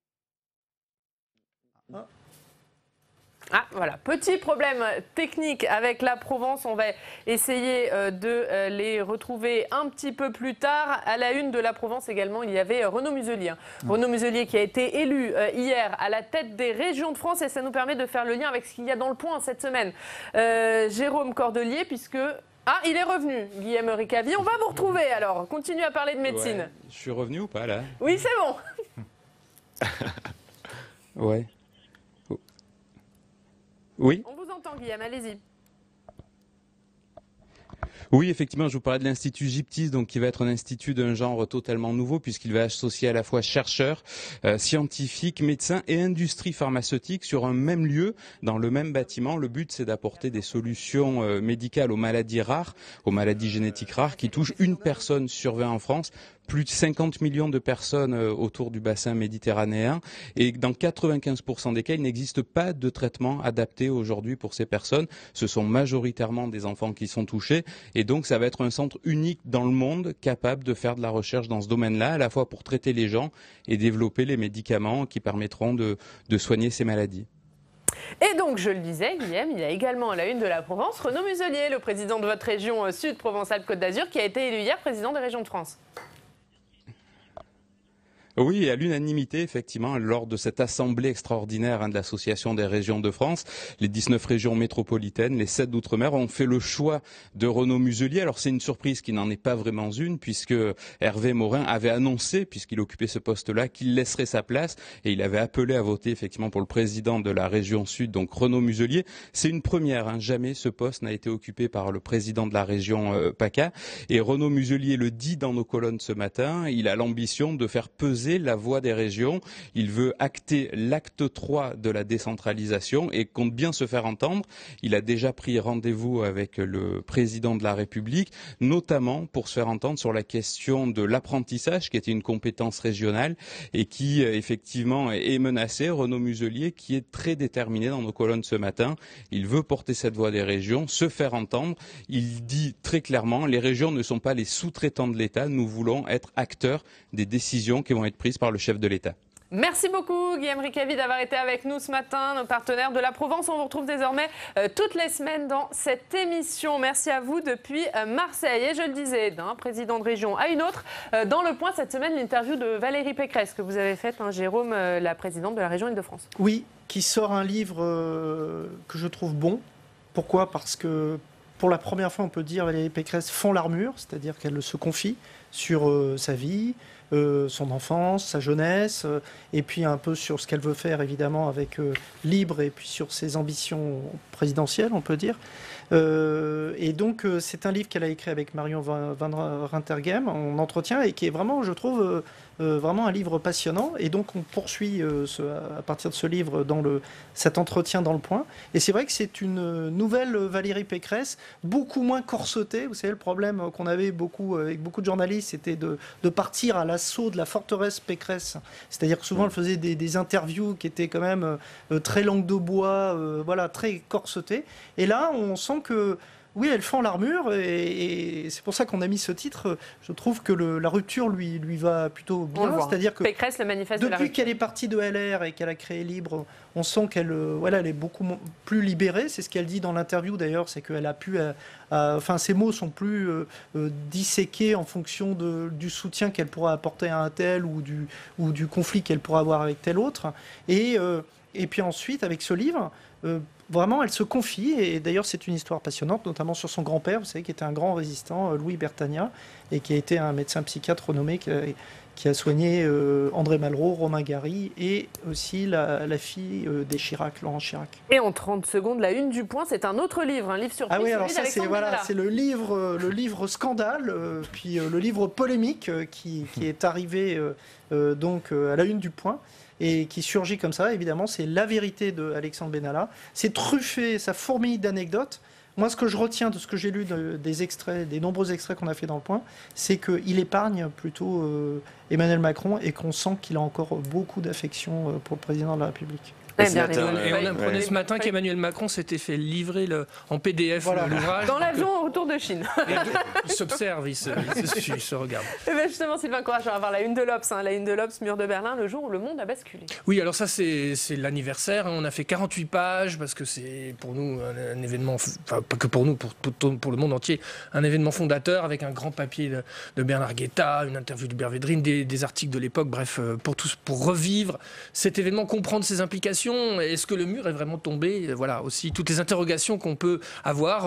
Ah voilà, petit problème technique avec la Provence, on va essayer de les retrouver un petit peu plus tard. À la une de la Provence également, il y avait Renaud Muselier. Renaud Muselier qui a été élu hier à la tête des régions de France, et ça nous permet de faire le lien avec ce qu'il y a dans le point cette semaine. Jérôme Cordelier, puisque... Ah, il est revenu, Guillaume Ricavi. On va vous retrouver alors, continue à parler de médecine.
Ouais, je suis revenu ou pas là?
Oui, c'est bon.
Ouais. Oui.
On vous entend, Guillaume, allez-y.
Oui, effectivement, je vous parlais de l'Institut Gyptis, donc qui va être un institut d'un genre totalement nouveau, puisqu'il va associer à la fois chercheurs, scientifiques, médecins et industrie pharmaceutique sur un même lieu, dans le même bâtiment. Le but, c'est d'apporter des solutions médicales aux maladies rares, aux maladies génétiques rares, qui touchent une personne sur 20 en France. Plus de 50 millions de personnes autour du bassin méditerranéen, et dans 95% des cas, il n'existe pas de traitement adapté aujourd'hui pour ces personnes. Ce sont majoritairement des enfants qui sont touchés, et donc ça va être un centre unique dans le monde capable de faire de la recherche dans ce domaine-là, à la fois pour traiter les gens et développer les médicaments qui permettront de soigner ces maladies.
Et donc, je le disais, Guillaume, il y a également à la une de la Provence Renaud Muselier, le président de votre région Sud Provence-Alpes-Côte d'Azur, qui a été élu hier président des régions de France.
Oui, et à l'unanimité, effectivement, lors de cette assemblée extraordinaire de l'Association des régions de France, les 19 régions métropolitaines, les 7 d'outre-mer ont fait le choix de Renaud Muselier. Alors c'est une surprise qui n'en est pas vraiment une, puisque Hervé Morin avait annoncé, puisqu'il occupait ce poste-là, qu'il laisserait sa place, et il avait appelé à voter effectivement pour le président de la région Sud, donc Renaud Muselier. C'est une première, jamais ce poste n'a été occupé par le président de la région PACA. Et Renaud Muselier le dit dans nos colonnes ce matin, il a l'ambition de faire peser la voix des régions. Il veut acter l'acte 3 de la décentralisation et compte bien se faire entendre. Il a déjà pris rendez-vous avec le président de la République, notamment pour se faire entendre sur la question de l'apprentissage, qui était une compétence régionale et qui effectivement est menacée. Renaud Muselier, qui est très déterminé dans nos colonnes ce matin, il veut porter cette voix des régions, se faire entendre. Il dit très clairement, les régions ne sont pas les sous-traitants de l'État, nous voulons être acteurs des décisions qui vont être prises par le chef de l'État.
Merci beaucoup Guillaume Ricavi d'avoir été avec nous ce matin, nos partenaires de la Provence. On vous retrouve désormais toutes les semaines dans cette émission. Merci à vous depuis Marseille. Et je le disais, d'un président de région à une autre, dans le point cette semaine, l'interview de Valérie Pécresse que vous avez faite, Jérôme, la présidente de la région Île-de-France.
Oui, qui sort un livre que je trouve bon, Pourquoi ? Parce que pour la première fois, on peut dire Valérie Pécresse fend l'armure, c'est-à-dire qu'elle se confie sur sa vie, son enfance, sa jeunesse, et puis un peu sur ce qu'elle veut faire évidemment avec Libre, et puis sur ses ambitions présidentielles, on peut dire. Et donc c'est un livre qu'elle a écrit avec Marion Van Rintergem en entretien, et qui est vraiment, je trouve, vraiment un livre passionnant. Et donc on poursuit à partir de ce livre dans cet entretien dans Le Point. Et c'est vrai que c'est une nouvelle Valérie Pécresse, beaucoup moins corsetée. Vous savez, le problème qu'on avait avec beaucoup de journalistes, c'était de partir à l'assaut de la forteresse Pécresse. C'est-à-dire que souvent elle faisait des interviews qui étaient quand même très langue de bois, voilà, très corsetées. Et là, on sent que oui, elle fend l'armure, et c'est pour ça qu'on a mis ce titre. Je trouve que la rupture lui va plutôt bien. C'est-à-dire que
Pécresse, le manifeste de la
depuis
rupture.
qu'elle est partie de LR et qu'elle a créé Libre, on sent qu'elle elle est beaucoup plus libérée. C'est ce qu'elle dit dans l'interview d'ailleurs, c'est qu'elle a pu, enfin ses mots sont plus disséqués en fonction du soutien qu'elle pourra apporter à un tel ou du conflit qu'elle pourra avoir avec tel autre. Et puis ensuite, avec ce livre, vraiment, elle se confie, et d'ailleurs c'est une histoire passionnante, notamment sur son grand-père, vous savez, qui était un grand résistant, Louis Bertagnin, et qui a été un médecin psychiatre renommé qui a soigné André Malraux, Romain Gary, et aussi la fille des Chirac, Laurent Chirac.
Et en 30 secondes, la une du Point, c'est un autre livre, un livre surprise.
Ah oui, alors ça
c'est
c'est le livre scandale, puis le livre polémique qui est arrivé donc à la une du Point, et qui surgit comme ça, évidemment, c'est La vérité de Alexandre Benalla. C'est truffé, ça fourmille d'anecdotes. Moi, ce que je retiens de ce que j'ai lu des nombreux extraits qu'on a fait dans Le Point, c'est qu'il épargne plutôt Emmanuel Macron, et qu'on sent qu'il a encore beaucoup d'affection pour le président de la République.
Et on apprenait ce matin qu'Emmanuel Macron s'était fait livrer en PDF l'ouvrage.
Dans l'avion au retour de Chine.
Il s'observe, il se regarde.
Et bien justement, Sylvain Courage, on va voir la une de l'Obs. La une de l'Obs, mur de Berlin, le jour où le monde a basculé.
Oui, alors ça, c'est l'anniversaire. On a fait 48 pages parce que c'est pour nous un événement, enfin pas que pour nous, pour le monde entier, un événement fondateur avec un grand papier de Bernard Guetta, une interview de Hubert Védrine, des articles de l'époque, bref, pour revivre cet événement, comprendre ses implications. Est-ce que le mur est vraiment tombé? Voilà, aussi toutes les interrogations qu'on peut avoir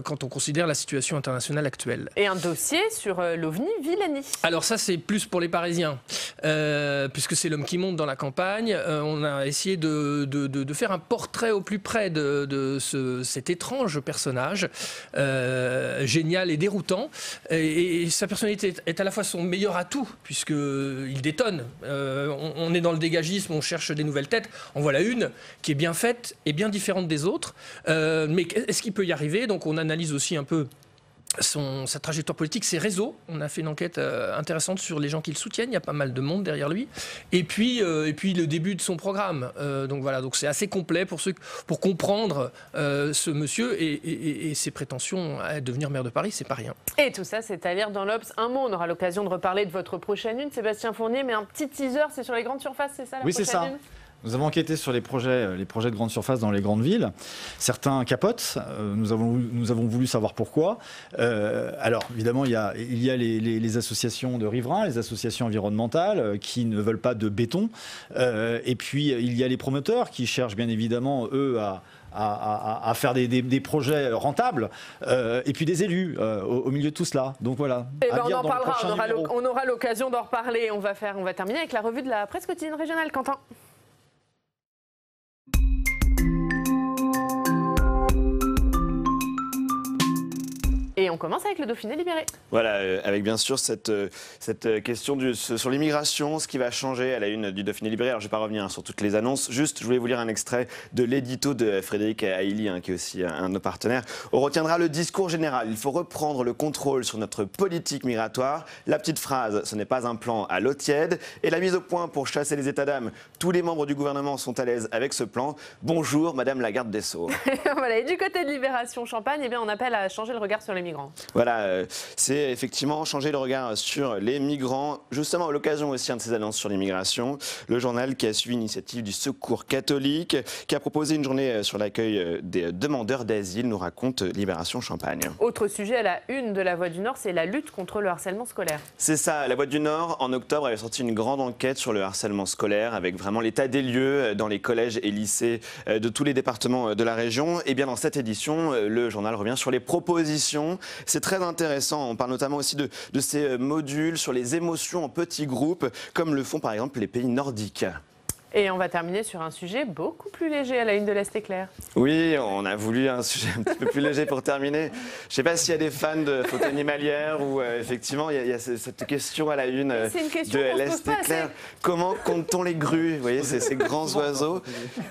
quand on considère la situation internationale actuelle.
Et un dossier sur l'OVNI Villani.
Alors ça, c'est plus pour les Parisiens, puisque c'est l'homme qui monte dans la campagne. On a essayé de faire un portrait au plus près de cet étrange personnage, génial et déroutant. Et sa personnalité est à la fois son meilleur atout, puisqu'il détonne. On est dans le dégagisme, on cherche des nouvelles têtes. En voilà une qui est bien faite et bien différente des autres. Mais est-ce qu'il peut y arriver? Donc on analyse aussi un peu sa trajectoire politique, ses réseaux. On a fait une enquête intéressante sur les gens qui le soutiennent. Il y a pas mal de monde derrière lui. Et puis le début de son programme. Donc voilà, donc c'est assez complet pour comprendre ce monsieur et ses prétentions à devenir maire de Paris. C'est pas rien.
Et tout ça, c'est à lire dans l'Obs. Un mot, on aura l'occasion de reparler de votre prochaine une, Sébastien Fournier. Mais un petit teaser, c'est sur les grandes surfaces, c'est ça la prochaine une?
Nous avons enquêté sur les projets de grande surface dans les grandes villes. Certains capotent. Nous avons voulu savoir pourquoi. Alors, évidemment, il y a les associations de riverains, les associations environnementales qui ne veulent pas de béton. Et puis, il y a les promoteurs qui cherchent, bien évidemment, eux, à faire des projets rentables, et puis des élus au milieu de tout cela. Donc voilà.
On en parlera, on aura l'occasion d'en reparler. On va terminer avec la revue de la presse quotidienne régionale. Quentin. Et on commence avec le Dauphiné libéré.
Voilà, avec bien sûr cette question sur l'immigration, ce qui va changer à la une du Dauphiné libéré. Alors je ne vais pas revenir sur toutes les annonces, juste je voulais vous lire un extrait de l'édito de Frédéric Haïli, qui est aussi un de nos partenaires. On retiendra le discours général. Il faut reprendre le contrôle sur notre politique migratoire. La petite phrase, ce n'est pas un plan à l'eau tiède. Et la mise au point pour chasser les états d'âme. Tous les membres du gouvernement sont à l'aise avec ce plan. Bonjour Madame la garde des Sceaux.
Voilà, et du côté de Libération Champagne, on appelle à changer le regard sur les les migrants.
Voilà, c'est effectivement changer le regard sur les migrants, justement à l'occasion aussi de ces annonces sur l'immigration. Le journal qui a suivi l'initiative du Secours catholique, qui a proposé une journée sur l'accueil des demandeurs d'asile, nous raconte Libération Champagne.
Autre sujet à la une de La Voix du Nord, c'est la lutte contre le harcèlement scolaire.
C'est ça, La Voix du Nord, en octobre, avait sorti une grande enquête sur le harcèlement scolaire, avec vraiment l'état des lieux dans les collèges et lycées de tous les départements de la région. Et bien dans cette édition, le journal revient sur les propositions. C'est très intéressant, on parle notamment aussi de ces modules sur les émotions en petits groupes, comme le font par exemple les pays nordiques.
Et on va terminer sur un sujet beaucoup plus léger à la une de l'Est éclair.
Oui, on a voulu un sujet un petit peu plus léger pour terminer. Je ne sais pas s'il y a des fans de faute animalière ou effectivement il y a cette question à la une de l'Est éclair. Comment compte-t-on les grues? Vous voyez, ces grands oiseaux.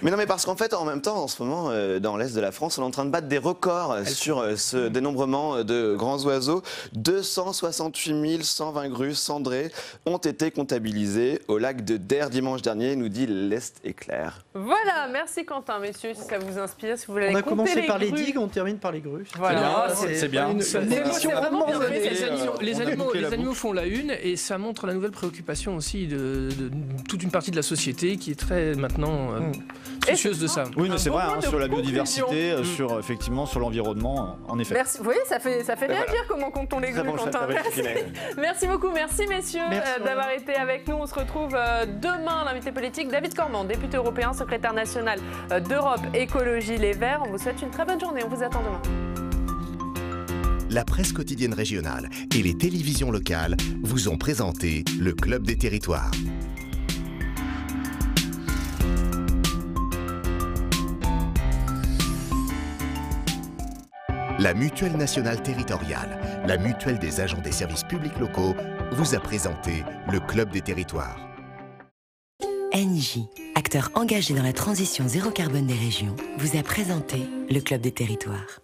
Mais non, mais parce qu'en fait, en même temps, en ce moment, dans l'Est de la France, on est en train de battre des records sur ce dénombrement de grands oiseaux. 268 120 grues cendrées ont été comptabilisées au lac de Der dimanche dernier, nous dit l'Est éclair.
Voilà, merci Quentin, messieurs, si ça vous inspire, si vous voulez
On a commencé
les
par les
grues.
digues, on termine par les grues.
Voilà,
c'est bien.
Les animaux font la une et ça montre la nouvelle préoccupation aussi de toute une partie de la société qui est très maintenant soucieuse de ça.
Oui, mais c'est vrai, sur la biodiversité, effectivement sur l'environnement, en effet.
Merci. Vous voyez, ça fait réagir comment compte-on les grues, Quentin. Merci beaucoup, merci messieurs d'avoir été avec nous. On se retrouve demain, l'invité politique David Cormand, député européen, secrétaire national d'Europe Écologie Les Verts. On vous souhaite une très bonne journée, on vous attend demain.
La presse quotidienne régionale et les télévisions locales vous ont présenté le Club des Territoires. La Mutuelle nationale territoriale, la mutuelle des agents des services publics locaux, vous a présenté le Club des Territoires.
Engie, acteur engagé dans la transition zéro carbone des régions, vous a présenté le Club des Territoires.